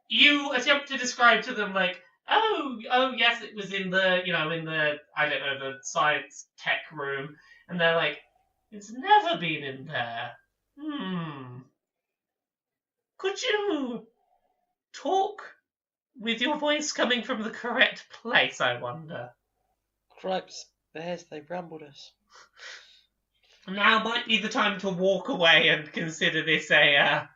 S1: You attempt to describe to them like, oh, yes, it was in the, I don't know, the science tech room. And they're like, it's never been in there. Could you talk with your voice coming from the correct place, I wonder?
S2: Cripes, bears, they've rambled us.
S1: Now might be the time to walk away and consider this a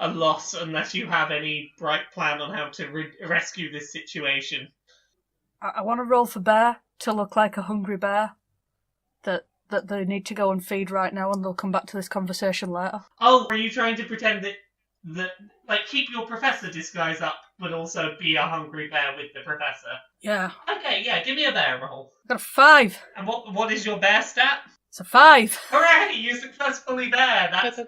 S1: loss unless you have any bright plan on how to rescue this situation.
S3: I want to roll for bear to look like a hungry bear that they need to go and feed right now, and they'll come back to this conversation later.
S1: Oh, are you trying to pretend that like keep your professor disguise up, but also be a hungry bear with the professor?
S3: Yeah.
S1: Okay, yeah, give me a bear roll.
S3: I got a 5.
S1: And what is your bear stat?
S3: It's a 5.
S1: Hooray! You successfully bear. That's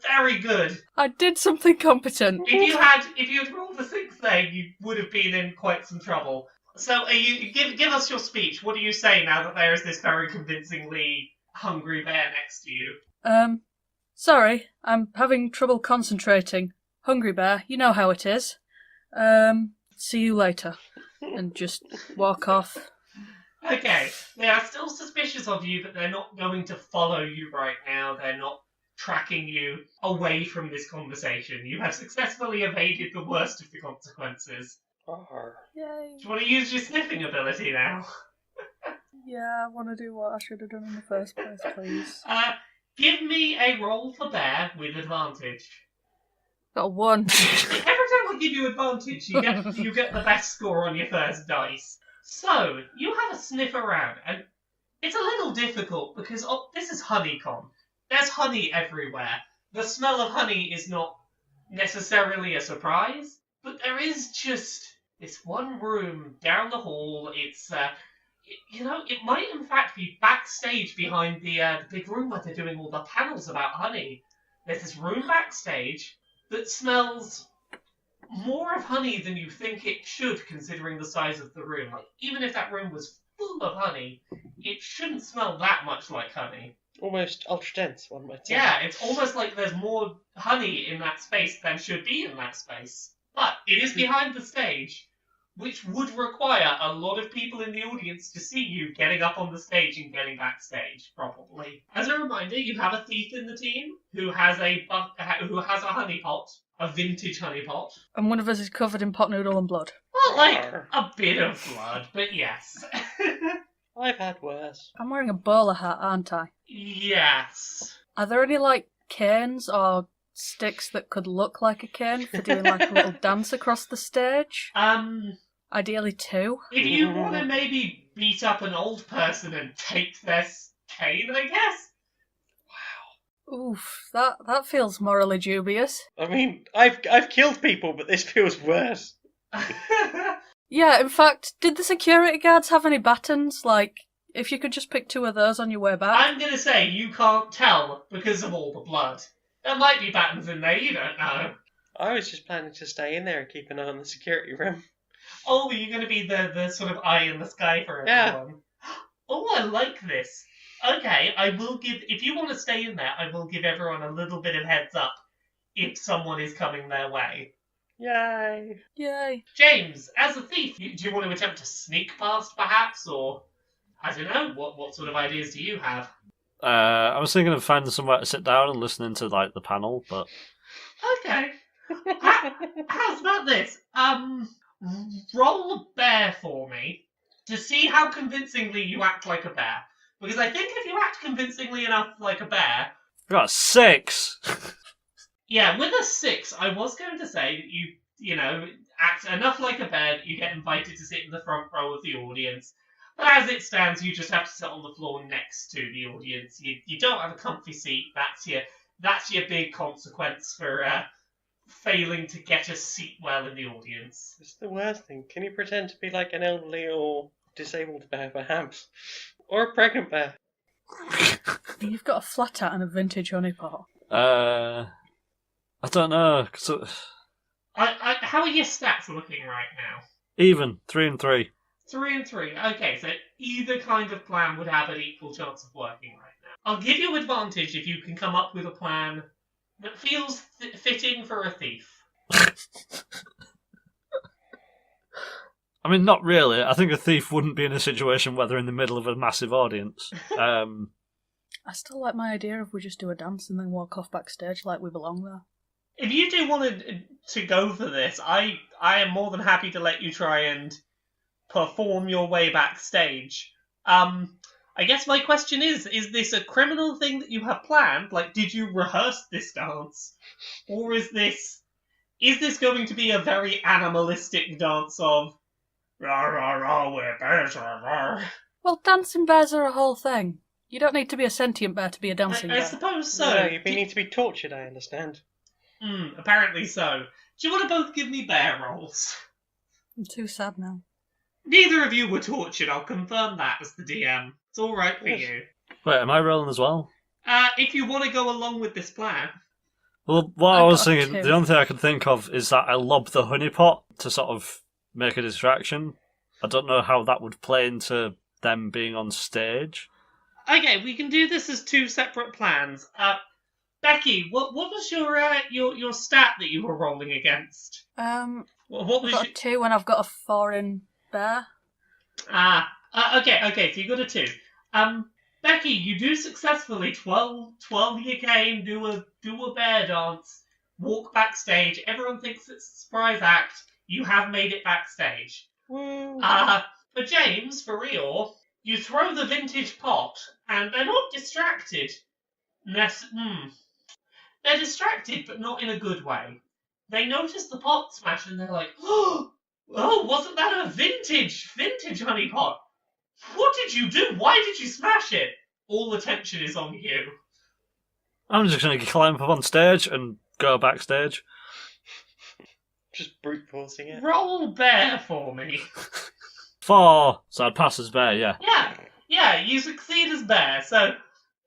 S1: very good.
S3: I did something competent.
S1: If you had rolled a 6 there, you would have been in quite some trouble. So, give us your speech. What do you say now that there is this very convincingly hungry bear next to you?
S3: Sorry, I'm having trouble concentrating. Hungry bear, you know how it is. See you later. And just walk off.
S1: Okay, they are still suspicious of you, but they're not going to follow you right now. They're not tracking you away from this conversation. You have successfully evaded the worst of the consequences.
S3: Yay.
S1: Do you want to use your sniffing ability now?
S3: Yeah, I want to do what I should have done in the first place, please.
S1: Give me a roll for bear with advantage.
S3: Got a 1.
S1: Every time I give you advantage, you get the best score on your first dice. So, you have a sniff around, and it's a little difficult because this is honeycomb. There's honey everywhere. The smell of honey is not necessarily a surprise, but there is just this one room down the hall. It's, it might in fact be backstage behind the big room where they're doing all the panels about honey. There's this room backstage that smells more of honey than you think it should, considering the size of the room. Like, even if that room was full of honey, it shouldn't smell that much like honey.
S2: Almost ultra dense, one might say.
S1: Yeah, it's almost like there's more honey in that space than should be in that space. But it is behind the stage, which would require a lot of people in the audience to see you getting up on the stage and getting backstage, probably. As a reminder, you have a thief in the team who has a honey pot, a vintage honey pot.
S3: And one of us is covered in pot noodle and blood.
S1: Well, like a bit of blood, but yes.
S2: I've had worse.
S3: I'm wearing a bowler hat, aren't I?
S1: Yes.
S3: Are there any, canes or sticks that could look like a cane for doing, a little dance across the stage? Ideally 2.
S1: If you want to maybe beat up an old person and take their cane, I guess?
S3: Oof, that feels morally dubious.
S2: I mean, I've killed people, but this feels worse.
S3: Yeah, in fact, did the security guards have any batons? If you could just pick 2 of those on your way back.
S1: I'm going to say you can't tell because of all the blood. There might be battens in there, you don't know.
S2: I was just planning to stay in there and keep an eye on the security room.
S1: Oh, you're going to be the sort of eye in the sky for everyone. Yeah. Oh, I like this. Okay, I will give... If you want to stay in there, I will give everyone a little bit of heads up if someone is coming their way.
S2: Yay.
S3: Yay.
S1: James, as a thief, do you want to attempt to sneak past, perhaps? Or, I don't know, what sort of ideas do you have?
S4: I was thinking of finding somewhere to sit down and listening to, the panel, but...
S1: Okay. How's about this? Roll a bear for me to see how convincingly you act like a bear. Because I think if you act convincingly enough like a bear...
S4: I got a 6!
S1: Yeah, with a 6, I was going to say that you act enough like a bear that you get invited to sit in the front row of the audience. But as it stands, you just have to sit on the floor next to the audience. You don't have a comfy seat. That's your big consequence for failing to get a seat well in the audience.
S2: It's the worst thing. Can you pretend to be like an elderly or disabled bear, perhaps? Or a pregnant bear?
S3: You've got a flat hat and a vintage honey pot.
S4: I don't know.
S1: How are your stats looking right now?
S4: Even. 3 and 3.
S1: 3 and 3. Okay, so either kind of plan would have an equal chance of working right now. I'll give you advantage if you can come up with a plan that feels fitting for a thief.
S4: I mean, not really. I think a thief wouldn't be in a situation where they're in the middle of a massive audience.
S3: I still like my idea if we just do a dance and then walk off backstage like we belong there.
S1: If you do want to go for this, I am more than happy to let you try and perform your way backstage. I guess my question is this a criminal thing that you have planned? Like, did you rehearse this dance? Or is this going to be a very animalistic dance of rah rah rah, we're bears, rah rah?
S3: Well, dancing bears are a whole thing. You don't need to be a sentient bear to be a dancing
S1: I
S3: bear.
S1: suppose so.
S2: No, you need to be tortured, I understand.
S1: Apparently so. Do you want to both give me bear rolls?
S3: I'm too sad now.
S1: Neither of you were tortured, I'll confirm that as the DM. It's alright for you.
S4: Wait, am I rolling as well?
S1: If you want to go along with this plan.
S4: Well, what I
S3: I
S4: was
S3: got
S4: thinking,
S3: two.
S4: the only thing I could think of is that I lob the honeypot to sort of make a distraction. I don't know how that would play into them being on stage.
S1: Okay, we can do this as two separate plans. Becky, what was your stat that you were rolling against? What
S3: I've
S1: was
S3: got a 2 and I've got a 4 in bear.
S1: Okay, so you got a 2. Becky, you do successfully twirl your cane, do a bear dance, walk backstage. Everyone thinks it's a surprise act. You have made it backstage.
S2: Woo.
S1: For James, for real, you throw the vintage pot, and they're not distracted. They're distracted, but not in a good way. They notice the pot smash, and they're like, "Oh, wasn't that a vintage honey pot? What did you do? Why did you smash it?" All attention is on you.
S4: I'm just going to climb up on stage and go backstage.
S2: Just brute forcing it.
S1: Roll bear for me.
S4: 4, so I'd pass as bear, yeah.
S1: Yeah, you succeed as bear. So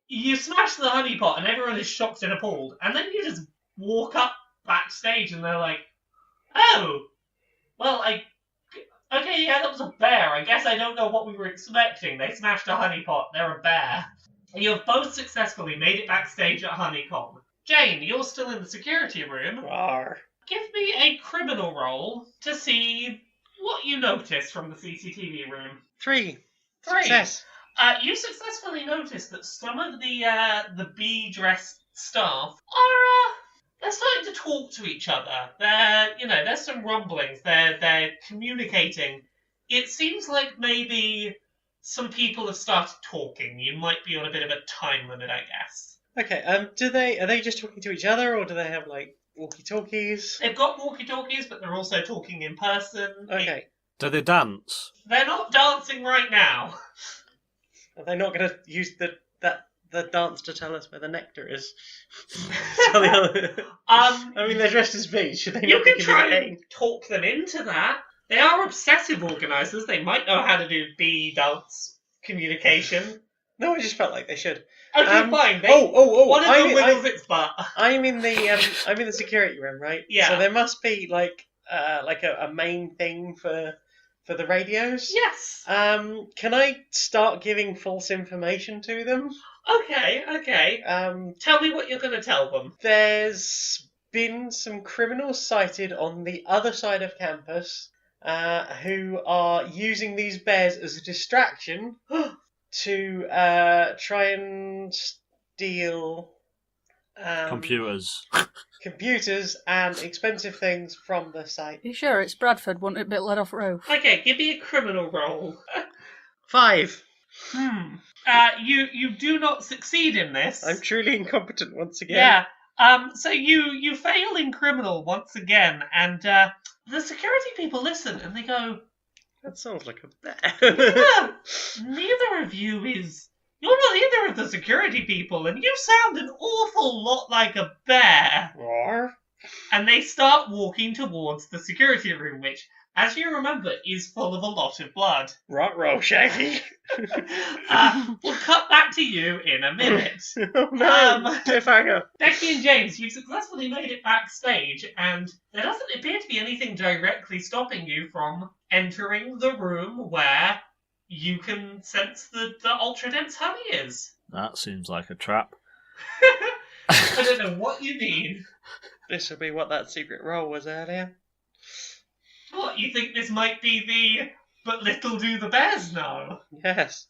S1: you smash the honey pot, and everyone is shocked and appalled. And then you just walk up backstage, and they're like, "Oh, well, okay, yeah, that was a bear. I guess I don't know what we were expecting. They smashed a honey pot. They're a bear." You have both successfully made it backstage at Honeycomb. Jane, you're still in the security room.
S2: Rawr.
S1: Give me a criminal roll to see what you notice from the CCTV room.
S2: 3.
S1: 3.
S2: Success.
S1: You successfully notice that some of the bee-dressed staff are they're starting to talk to each other. There's some rumblings. They're communicating. It seems like maybe some people have started talking. You might be on a bit of a time limit, I guess.
S2: Okay, are they just talking to each other, or do they have, like, walkie-talkies?
S1: They've got walkie-talkies, but they're also talking in person.
S2: Okay.
S4: Do they dance?
S1: They're not dancing right now.
S2: Are they not going to use the dance to tell us where the nectar is? Tell the other... I mean, they're dressed as bees. Should they
S1: You
S2: not be
S1: can
S2: giving
S1: try
S2: it
S1: and talk them into that. They are obsessive organisers. They might know how to do bee dance communication.
S2: No, I just felt like they should.
S1: Okay, fine. One of them wiggles its butt.
S2: I'm in the security room, right?
S1: Yeah.
S2: So there must be like a main thing for the radios.
S1: Yes.
S2: Can I start giving false information to them?
S1: Okay. Tell me what you're going to tell them.
S2: There's been some criminals sighted on the other side of campus who are using these bears as a distraction to try and steal
S4: Computers.
S2: computers and expensive things from the site.
S3: You sure it's Bradford? Wouldn't it be let off roof?
S1: Okay, give me a criminal roll.
S2: 5.
S1: You do not succeed in this.
S2: I'm truly incompetent once again.
S1: Yeah. So you fail in criminal once again, and the security people listen and they go,
S2: That sounds like a bear.
S1: "Yeah, neither of you is. You're not either of the security people, and you sound an awful lot like a bear."
S2: Roar.
S1: And they start walking towards the security room, which, as you remember, is full of a lot of blood.
S2: Roll, Shaggy.
S1: We'll cut back to you in a minute.
S2: Oh no, cliffhanger.
S1: Becky and James, you've successfully made it backstage, and there doesn't appear to be anything directly stopping you from entering the room where you can sense the ultra-dense honey is.
S4: That seems like a trap.
S1: I don't know what you mean.
S2: This will be what that secret roll was earlier.
S1: What, you think this might be the but little do the bears know?
S2: Yes.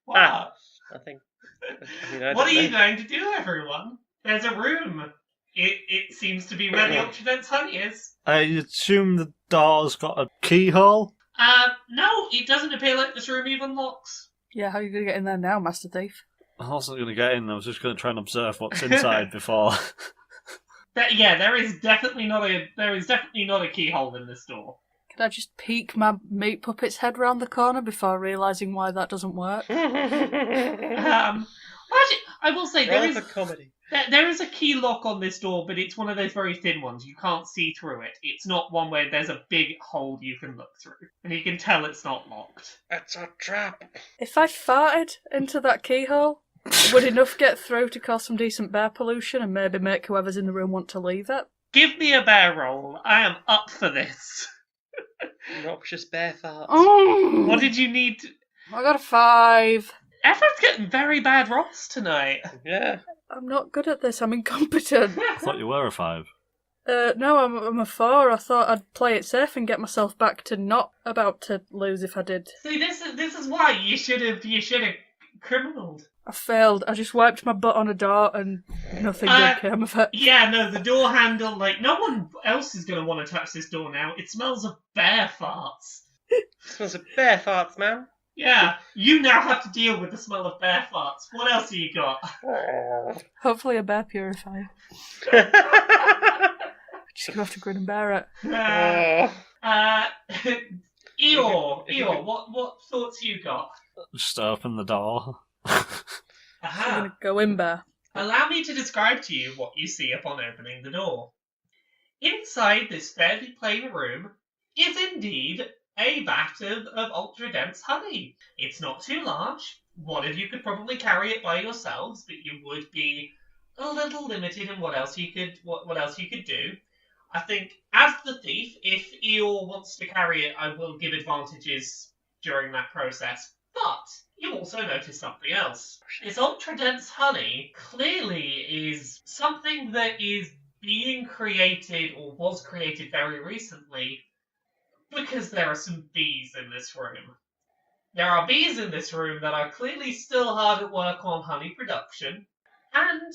S1: What?
S2: Nothing.
S1: What are you going to do, everyone? There's a room. It seems to be where the Ultradent's honey is.
S4: I assume the door's got a keyhole.
S1: No, it doesn't appear like this room even locks.
S3: Yeah, how are you going to get in there now, Master Thief?
S4: I wasn't going to get in. I was just going to try and observe what's inside before.
S1: There is definitely not a keyhole in this door.
S3: Could I just peek my meat puppet's head round the corner before realising why that doesn't work?
S1: Actually, I will say
S2: comedy.
S1: there is a key lock on this door, but it's one of those very thin ones. You can't see through it. It's not one where there's a big hole you can look through, and you can tell it's not locked.
S2: It's a trap.
S3: If I farted into that keyhole, would enough get through to cause some decent bear pollution and maybe make whoever's in the room want to leave it?
S1: Give me a bear roll. I am up for this.
S2: Noxious bear farts.
S3: Oh,
S1: What did you need?
S3: I got a 5.
S1: Everyone's getting very bad rolls tonight.
S2: Yeah.
S3: I'm not good at this. I'm incompetent.
S4: I thought you were a 5.
S3: No, I'm a 4. I thought I'd play it safe and get myself back to not about to lose if I did.
S1: See, this is why you should have criminaled.
S3: I failed. I just wiped my butt on a door and nothing good came of it.
S1: Yeah, no, the door handle, no one else is going to want to touch this door now. It smells of bear farts.
S2: It smells of bear farts, man.
S1: Yeah, you now have to deal with the smell of bear farts. What else have you got?
S3: Hopefully a bear purifier. Just gonna have to grin and bear it.
S1: Eeyore, what thoughts you got?
S4: Just open the door.
S3: I'm gonna go in, bear.
S1: Allow me to describe to you what you see upon opening the door. Inside this fairly plain room is indeed a vat of ultra-dense honey. It's not too large. One of you could probably carry it by yourselves, but you would be a little limited in what else you could do. I think, as the thief, if Eeyore wants to carry it, I will give advantages during that process. But you also notice something else. This ultra-dense honey clearly is something that is being created or was created very recently because there are some bees in this room. There are bees in this room that are clearly still hard at work on honey production, and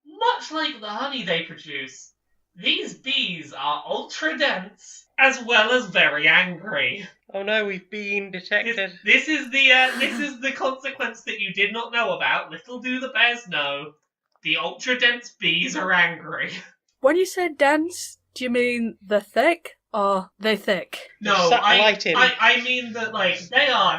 S1: much like the honey they produce, these bees are ultra-dense as well as very angry.
S2: Oh no, we've been detected.
S1: This is the consequence that you did not know about. Little do the bears know. The ultra-dense bees are angry.
S3: When you say dense, do you mean they're thick or they thick?
S1: No,
S2: lighting.
S1: I mean that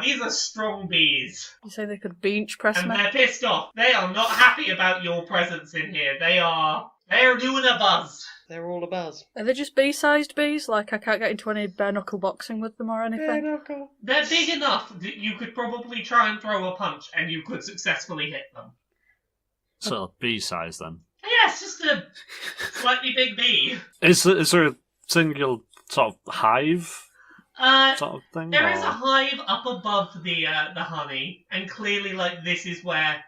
S1: these are strong bees.
S3: You say they could bench press
S1: And
S3: me?
S1: they're pissed off. They are not happy about your presence in here. They are doing a buzz.
S2: They're all a buzz.
S3: Are they just bee-sized bees? Like I can't get into any bare-knuckle boxing with them or anything?
S1: They're big enough that you could probably try and throw a punch and you could successfully hit them.
S4: So bee size then.
S1: Yeah, it's just a slightly big bee.
S4: Is there a single sort of hive sort of thing?
S1: There is a hive up above the honey, and clearly this is where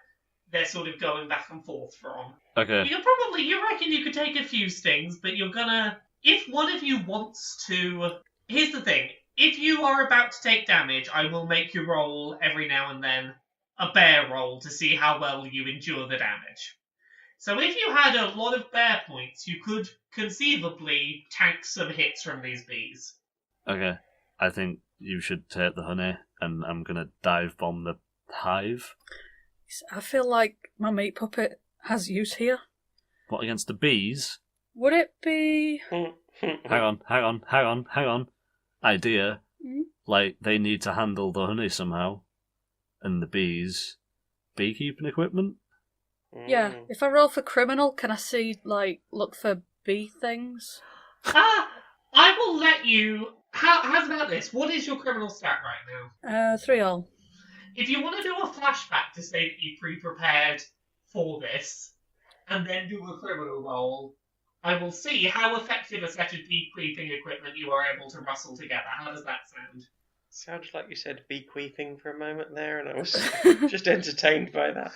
S1: they're sort of going back and forth from.
S4: Okay.
S1: You reckon you could take a few stings, but you're gonna... If one of you wants to... Here's the thing. If you are about to take damage, I will make you roll every now and then a bear roll to see how well you endure the damage. So if you had a lot of bear points, you could conceivably tank some hits from these bees.
S4: Okay. I think you should take the honey, and I'm gonna dive bomb the hive.
S3: I feel like my meat puppet has use here.
S4: What, against the bees?
S3: Would it be...
S4: Hang on. Idea.
S3: Mm?
S4: They need to handle the honey somehow. And the bees. Beekeeping equipment?
S3: Yeah, if I roll for criminal, can I see, look for bee things?
S1: I will let you... How's about this? What is your criminal stat right now?
S3: 3 all.
S1: If you want to do a flashback to say that you pre-prepared for this, and then do a criminal roll, I will see how effective a set of beekeeping equipment you are able to rustle together. How does that sound?
S2: Sounded like you said bequeathing for a moment there, and I was just entertained by that.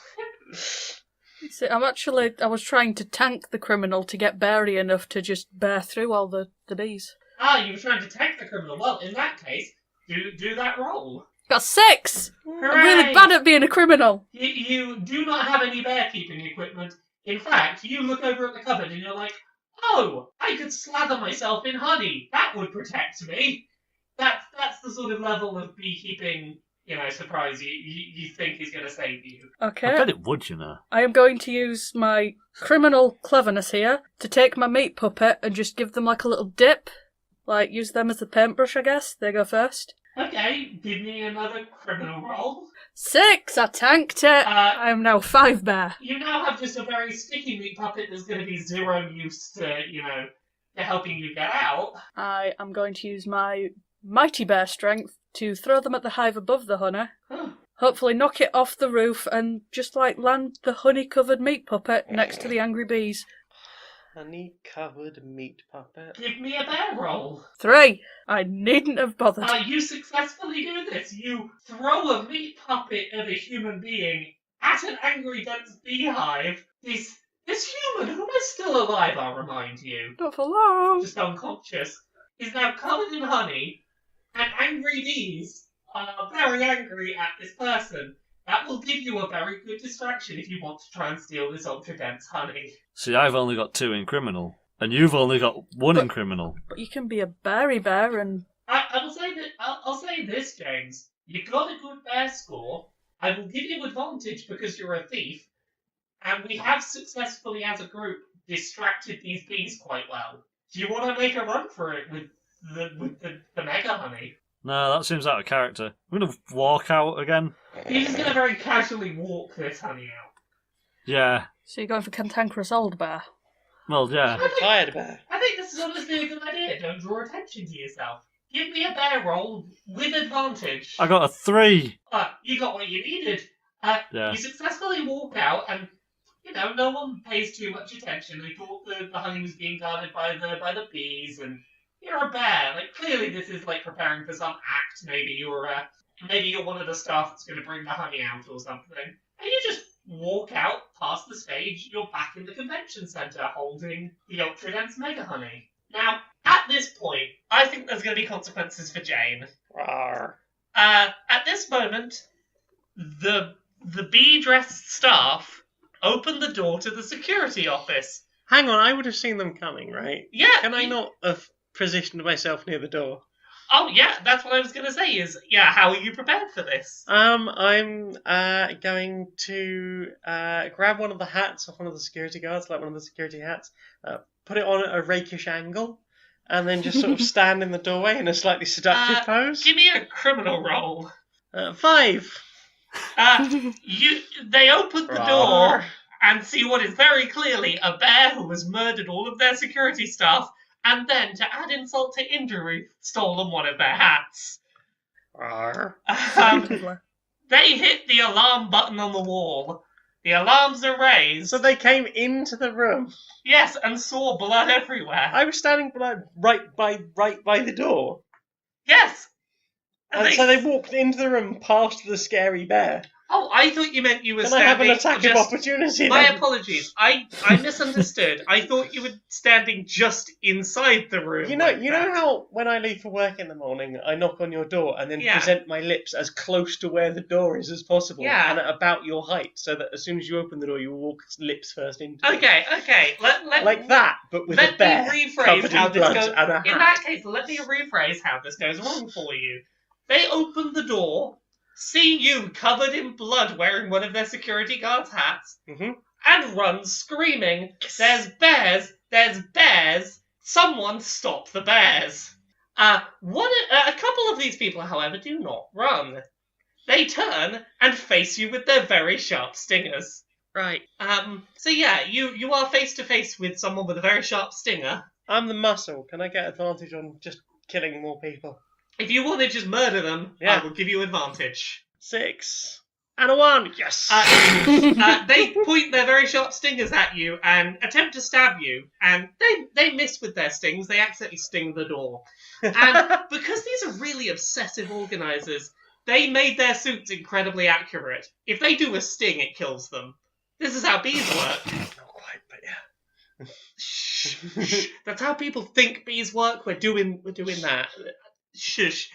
S3: See, I was trying to tank the criminal to get Barry enough to just bear through all the bees.
S1: Ah, you were trying to tank the criminal. Well, in that case, do that roll.
S3: Got 6!
S1: Hooray!
S3: I'm really bad at being a criminal.
S1: You do not have any bear keeping equipment. In fact, you look over at the cupboard and you're like, oh, I could slather myself in honey. That would protect me. That's the sort of level of beekeeping, surprise you think is going to save you.
S3: Okay.
S4: I bet it would, you know.
S3: I am going to use my criminal cleverness here to take my meat puppet and just give them like a little dip. Like, use them as the paintbrush, I guess. They go first.
S1: Okay, give me another criminal roll.
S3: 6! I tanked it! I am now 5 bear.
S1: You now have just a very sticky meat puppet that's going to be zero use to helping you get out.
S3: I am going to use my mighty bear strength to throw them at the hive above the honey. Hopefully knock it off the roof and just land the honey-covered meat puppet next to the angry bees.
S2: Honey-covered meat puppet.
S1: Give me a bear roll.
S3: 3! I needn't have bothered.
S1: You successfully do this. You throw a meat puppet of a human being at an angry dense beehive. This human, who is still alive, I'll remind you,
S3: Not for long.
S1: just unconscious, is now covered in honey, and angry bees are very angry at this person. That will give you a very good distraction if you want to try and steal this ultra-dense honey.
S4: See, I've only got 2 in criminal, and you've only got 1 in criminal.
S3: But you can be a berry bear and...
S1: I will say that I'll say this, James. You got a good bear score. I will give you advantage because you're a thief, and we have successfully, as a group, distracted these bees quite well. Do you want to make a run for it with the mega honey?
S4: No, that seems out of character. I'm going to walk out again.
S1: He's just going to very casually walk this honey out.
S4: Yeah.
S3: So you're going for cantankerous old bear?
S4: Well, yeah.
S2: Tired bear.
S1: I think this is honestly a good idea. Don't draw attention to yourself. Give me a bear roll with advantage.
S4: I got a 3.
S1: You got what you needed.
S4: Yeah.
S1: You successfully walk out, and no one pays too much attention. They thought the honey was being guarded by the bees, and you're a bear. Like, clearly this is like preparing for some act. Maybe you're one of the staff that's going to bring the honey out or something. And you just walk out past the stage. You're back in the convention center holding the ultra dense mega honey. Now, at this point, I think there's going to be consequences for Jane.
S2: Rawr.
S1: At this moment, the bee-dressed staff open the door to the security office.
S2: Hang on, I would have seen them coming, right?
S1: Yeah.
S2: Can I not have positioned myself near the door?
S1: Oh, yeah, that's what I was going to say is, how are you prepared for this?
S2: I'm going to grab one of the hats off one of the security guards, like one of the security hats, put it on at a rakish angle, and then just sort of stand in the doorway in a slightly seductive pose.
S1: Give me a criminal roll.
S2: 5.
S1: They open the door and see what is very clearly a bear who has murdered all of their security staff, and then, to add insult to injury, stolen one of their hats. They hit the alarm button on the wall. The alarms are raised.
S2: So they came into the room.
S1: Yes, and saw blood everywhere.
S2: I was standing right by the door.
S1: Yes.
S2: And so they walked into the room past the scary bear.
S1: Oh, I thought you meant you were
S2: Can
S1: standing...
S2: I have an attack of opportunity
S1: My
S2: then?
S1: apologies. I misunderstood. I thought you were standing just inside the room.
S2: You know how when I leave for work in the morning, I knock on your door and then present my lips as close to where the door is as possible, and at about your height, so that as soon as you open the door, you walk lips first into it.
S1: Okay.
S2: Like that, but with a bear.
S1: Let me rephrase how this goes.
S2: And a hat.
S1: In that case, let me rephrase how this goes wrong for you. They open the door, see you covered in blood wearing one of their security guards' hats, and run screaming, "There's bears! There's bears! Someone stop the bears!" A couple of these people, however, do not run. They turn and face you with their very sharp stingers.
S2: Right.
S1: So you are face to face with someone with a very sharp stinger.
S2: I'm the muscle. Can I get advantage on just killing more people?
S1: If you want to just murder them, I will give you advantage.
S2: 6. And a 1. Yes.
S1: They point their very sharp stingers at you and attempt to stab you, and they miss with their stings. They accidentally sting the door. And because these are really obsessive organisers, they made their suits incredibly accurate. If they do a sting, it kills them. This is how bees work.
S2: Not quite, but yeah.
S1: Shh. That's how people think bees work. We're doing that. Shush.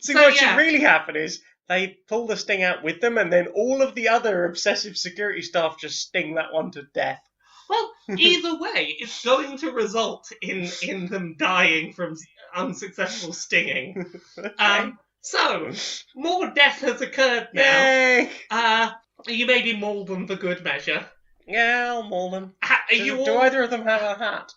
S2: See,
S1: so,
S2: what
S1: yeah.
S2: should really happen is they pull the sting out with them, and then all of the other obsessive security staff just sting that one to death.
S1: Well, either way, it's going to result in them dying from unsuccessful stinging.
S2: Okay.
S1: So, more death has occurred now.
S2: Yay!
S1: You maybe maul them for good measure.
S2: Yeah, I'll maul them. Do either of them have a hat?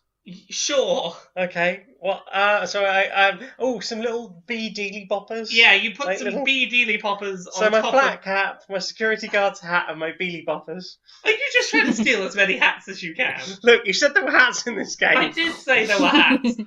S1: Sure.
S2: Okay. Well, so I some little bee dealy boppers.
S1: Yeah, you put
S2: Like
S1: some
S2: little-
S1: bee dealy poppers on
S2: So my
S1: top
S2: flat cap, my security guard's hat, and my beely boppers.
S1: Are you just trying to steal as many hats as you can?
S2: Look, you said there were hats in this game.
S1: I did say there were hats.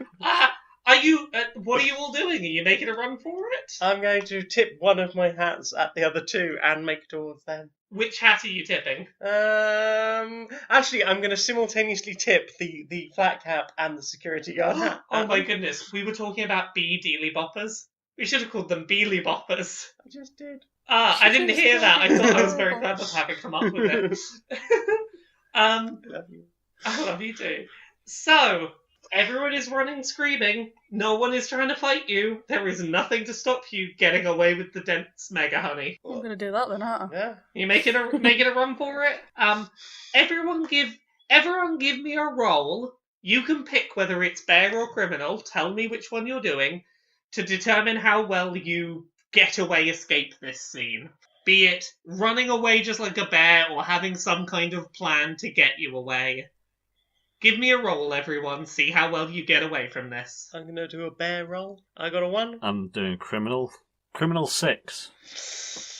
S1: Are you? What are you all doing? Are you making a run for it?
S2: I'm going to tip one of my hats at the other two and make it towards them.
S1: Which hat are you tipping?
S2: Actually, I'm going to simultaneously tip the flat cap and the security guard hat.
S1: Oh my goodness, we were talking about bee dealy boppers. We should have called them beely boppers.
S2: I just did.
S1: I didn't hear that. I thought I was very clever for having come up with it.
S2: I love you.
S1: I love you too. So, everyone is running screaming. No one is trying to fight you. There is nothing to stop you getting away with the dense mega honey.
S3: I'm going to do that then, aren't I?
S2: Yeah.
S1: You making a run for it? Everyone give me a roll. You can pick whether it's bear or criminal. Tell me which one you're doing to determine how well you get away, escape this scene. Be it running away just like a bear or having some kind of plan to get you away. Give me a roll, everyone. See how well you get away from this.
S2: I'm going to do a bear roll. I got a 1.
S4: I'm doing criminal. Criminal 6.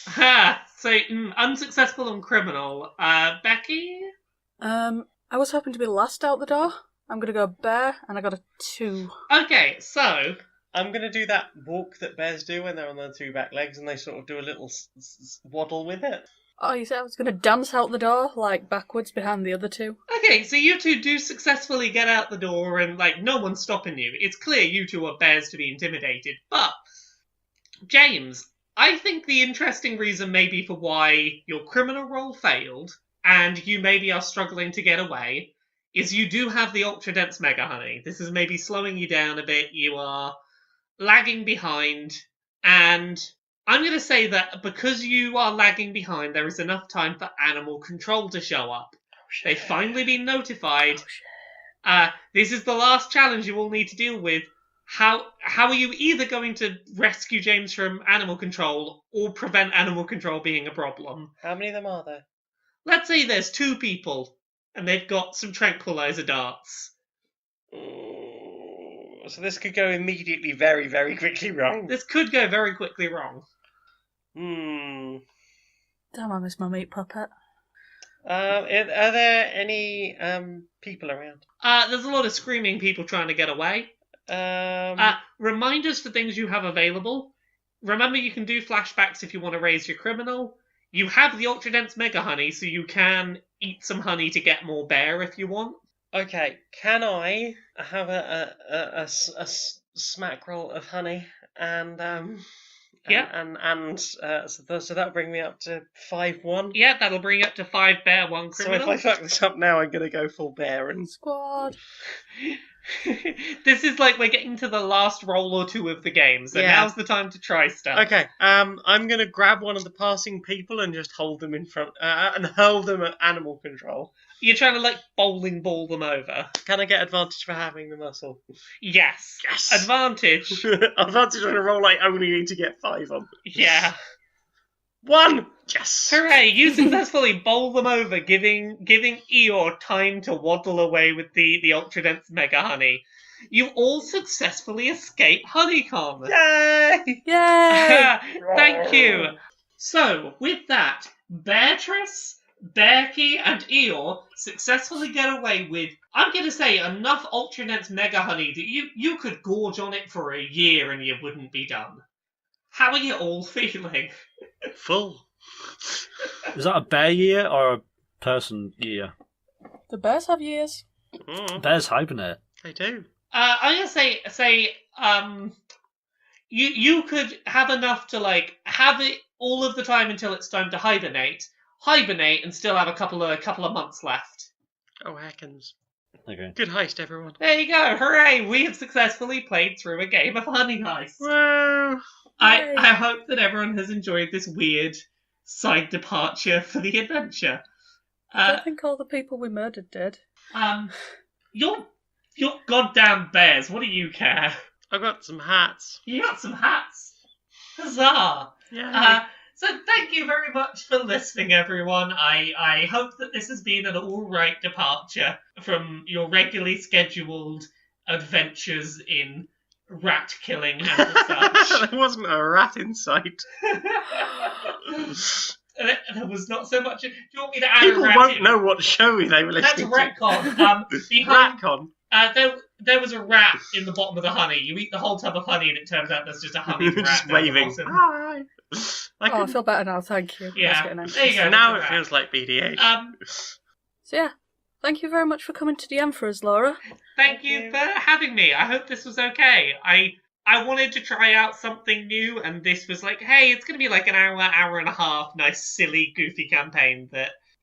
S1: Ha! So, unsuccessful on criminal. Becky?
S3: I was hoping to be last out the door. I'm going to go bear, and I got a 2.
S1: Okay, so...
S2: I'm going to do that walk that bears do when they're on their 2 back legs and they sort of do a little waddle with it.
S3: Oh, you said I was going to dance out the door, like, backwards behind the other 2?
S1: Okay, so you two do successfully get out the door and, no one's stopping you. It's clear you two are bears to be intimidated. But, James, I think the interesting reason maybe for why your criminal roll failed and you maybe are struggling to get away is you do have the ultra-dense mega honey. This is maybe slowing you down a bit. You are lagging behind, and I'm going to say that because you are lagging behind, there is enough time for animal control to show up. They've finally been notified. This is the last challenge you all need to deal with. How are you either going to rescue James from animal control or prevent animal control being a problem?
S2: How many of them are there?
S1: Let's say there's 2 people, and they've got some tranquilizer darts.
S2: So this could go immediately very, very quickly wrong.
S1: This could go very quickly wrong.
S3: Damn, I miss my meat puppet.
S2: Are there any people around?
S1: There's a lot of screaming people trying to get away. Reminders for things you have available. Remember, you can do flashbacks if you want to raise your criminal. You have the ultra dense mega honey, so you can eat some honey to get more bear if you want.
S2: Okay, can I have a smack roll of honey and so that'll bring me up to 5-1.
S1: Yeah, that'll bring you up to 5 bear, 1 criminal.
S2: So if I fuck this up now, I'm gonna go full bear and
S3: Squad.
S1: This is like we're getting to the last roll or 2 of the game, so
S2: Yeah.
S1: now's the time to try stuff.
S2: Okay, I'm gonna grab one of the passing people and just hold them in front and hold them at animal control.
S1: You're trying to bowling ball them over.
S2: Can I get advantage for having the muscle?
S1: Yes.
S2: Yes.
S1: Advantage.
S2: Advantage on a roll I only need to get 5 on.
S1: Yeah.
S2: 1! Yes!
S1: Hooray! You successfully bowl them over, giving Eeyore time to waddle away with the ultra dense mega honey. You all successfully escape honeycomb.
S2: Yay!
S3: Yay!
S1: Thank you. So, with that, Beatrice, Bearkey, and Eeyore successfully get away with, I'm going to say, enough ultra dense mega honey that you could gorge on it for a year and you wouldn't be done. How are you all feeling?
S2: Full.
S4: Is that a bear year or a person year?
S3: The bears have years.
S2: Mm,
S4: Bears hibernate.
S2: they do.
S1: I'm gonna say you could have enough to like have it all of the time until it's time to hibernate, and still have a couple of months left.
S2: Oh, heckins.
S4: Okay.
S2: Good heist, everyone.
S1: There you go! Hooray! We have successfully played through a game of Honey Heist.
S2: Whoa.
S3: Yay.
S1: I hope that everyone has enjoyed this weird side departure for the adventure.
S3: I don't think all the people we murdered did.
S1: You're goddamn bears. What do you care?
S2: I got some hats.
S1: You got some hats. Huzzah!
S2: Yeah.
S1: So thank you very much for listening, everyone. I hope that this has been an all-right departure from your regularly scheduled adventures in rat killing and such.
S2: There wasn't a rat in sight.
S1: There was not so much. Do you want me to add
S2: People
S1: a rat
S2: won't
S1: in?
S2: know what show they were
S1: That's
S2: listening to.
S1: retcon. Behind,
S2: Ratcon.
S1: there was a rat in the bottom of the honey. You eat the whole tub of honey, and it turns out there's just a honey rat.
S2: Just
S1: down the
S2: waving.
S1: bottom.
S2: Hi.
S3: I feel better now, thank you.
S1: Yeah,
S3: That's getting anxious.
S1: there you go.
S2: Now it
S1: Rat.
S2: feels like BDH.
S3: So yeah, thank you very much for coming to DM for us, Laura.
S1: Thank you for having me. I hope this was okay. I wanted to try out something new, and this was like, hey, it's going to be like an hour and a half, nice, silly, goofy campaign.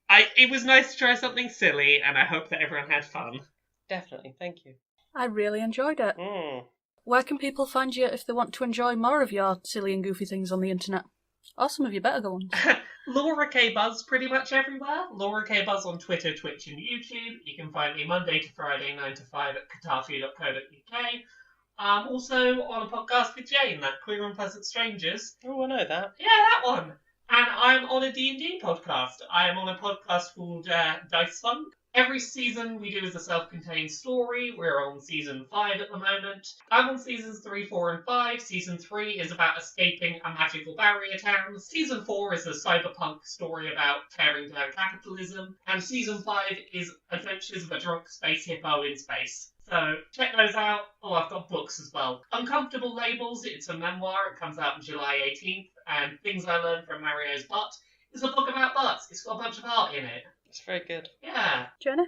S1: It was nice to try something silly, and I hope that everyone had fun.
S2: Definitely, thank you.
S3: I really enjoyed it. Where can people find you if they want to enjoy more of your silly and goofy things on the internet? Or some of your better ones.
S1: LauraKBuzz pretty much everywhere. LauraKBuzz on Twitter, Twitch, and YouTube. You can find me Monday to Friday, 9 to 5 at kotafi.co.uk. Also on a podcast with Jane, that Queer and Pleasant Strangers.
S2: Oh, I know that.
S1: Yeah, that one. And I'm on a D&D podcast. I am on a podcast called Dicefunk. Every season we do is a self-contained story. We're on season 5 at the moment. I'm on seasons 3, 4, and 5. Season 3 is about escaping a magical barrier town. Season 4 is a cyberpunk story about tearing down capitalism. And season 5 is Adventures of a Drunk Space Hippo in Space. So check those out. Oh, I've got books as well. Uncomfortable Labels, it's a memoir. It comes out on July 18th. And Things I Learned from Mario's Butt is a book about butts. It's got a bunch of art in it.
S2: It's very good.
S1: Yeah.
S3: Jenna?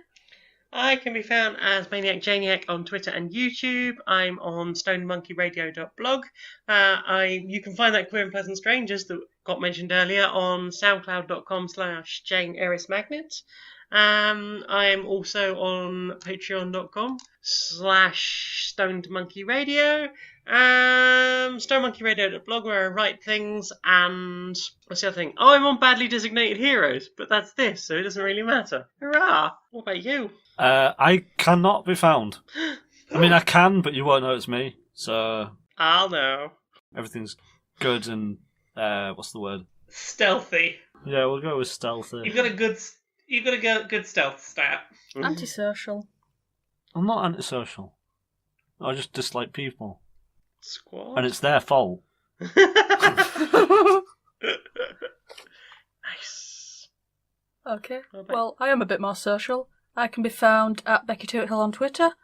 S2: I can be found as Maniac Janiac on Twitter and YouTube. I'm on stonedmonkeyradio.blog. You can find that Queer and Pleasant Strangers that got mentioned earlier on soundcloud.com/Jane aerith-magnet. I'm also on patreon.com/stonedmonkeyradio. stonedmonkeyradio.blog where I write things, and what's the other thing? Oh, I'm on Badly Designated Heroes, but that's this, so it doesn't really matter. Hurrah! What about you?
S4: I cannot be found. I mean, I can, but you won't know it's me. So
S2: I'll know.
S4: everything's good and what's the word?
S1: Stealthy.
S4: Yeah, we'll go with stealthy.
S1: You've got a good stealth stat.
S3: Antisocial.
S4: I'm not antisocial. I just dislike people,
S2: Squad.
S4: and it's their fault.
S2: Nice.
S3: Okay.
S2: What about-
S3: Well, I am a bit more social. I can be found at Becky Toothill on Twitter,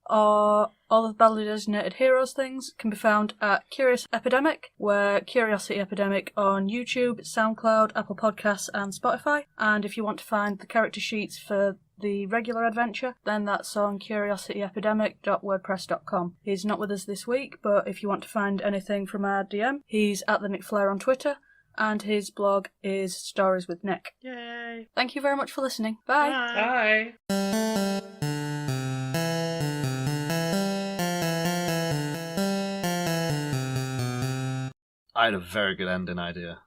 S3: or all of the Badly Designated Heroes things can be found at Curious Epidemic, we're Curiosity Epidemic on YouTube, SoundCloud, Apple Podcasts, and Spotify. And if you want to find the character sheets for the regular adventure, then that's on curiosityepidemic.wordpress.com. He's not with us this week, but if you want to find anything from our DM, he's at the Nick Flair on Twitter, and his blog is Stories with Nick.
S2: Yay.
S3: Thank you very much for listening. Bye.
S2: Bye.
S4: I had a very good ending idea.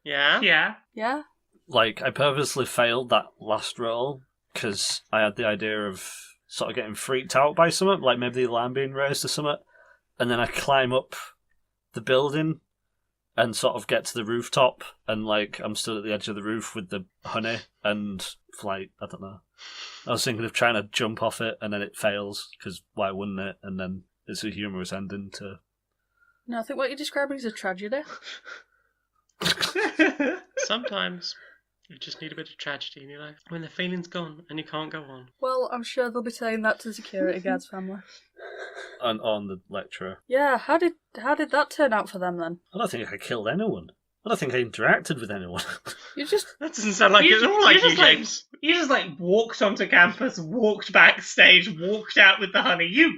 S2: Yeah?
S1: Yeah.
S3: Yeah?
S4: Like, I purposely failed that last roll because I had the idea of sort of getting freaked out by something, like maybe the alarm being raised or something, and then I climb up the building and sort of get to the rooftop, and like I'm stood at the edge of the roof with the honey and flight. I don't know. I was thinking of trying to jump off it, and then it fails because why wouldn't it? And then it's a humorous ending to.
S3: No, I think what you're describing is a tragedy.
S2: Sometimes you just need a bit of tragedy in your life. When the feeling's gone and you can't go on.
S3: Well, I'm sure they'll be saying that to the security guard's family.
S4: And on the lecturer.
S3: Yeah, how did that turn out for them then?
S4: I don't think I killed anyone. I don't think I interacted with anyone.
S3: You just
S2: That doesn't sound like
S1: You-
S2: it's all like
S1: you
S2: you,
S1: just, like-
S2: James.
S1: You just walked onto campus, walked backstage, walked out with the honey. You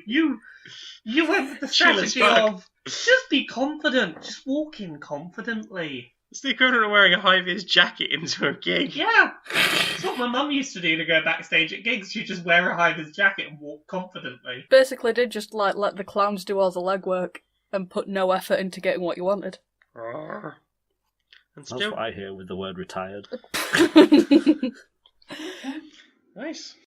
S1: went with the
S2: Chill as
S1: strategy
S2: fuck.
S1: of just be confident, just walk in confidently.
S2: It's the equivalent of wearing a high-vis jacket into a gig.
S1: Yeah, that's what my mum used to do to go backstage at gigs. She'd just wear a high-vis jacket and walk confidently.
S3: basically did just let the clowns do all the legwork and put no effort into getting what you wanted.
S2: And
S4: That's
S2: still,
S4: what I hear with the word retired.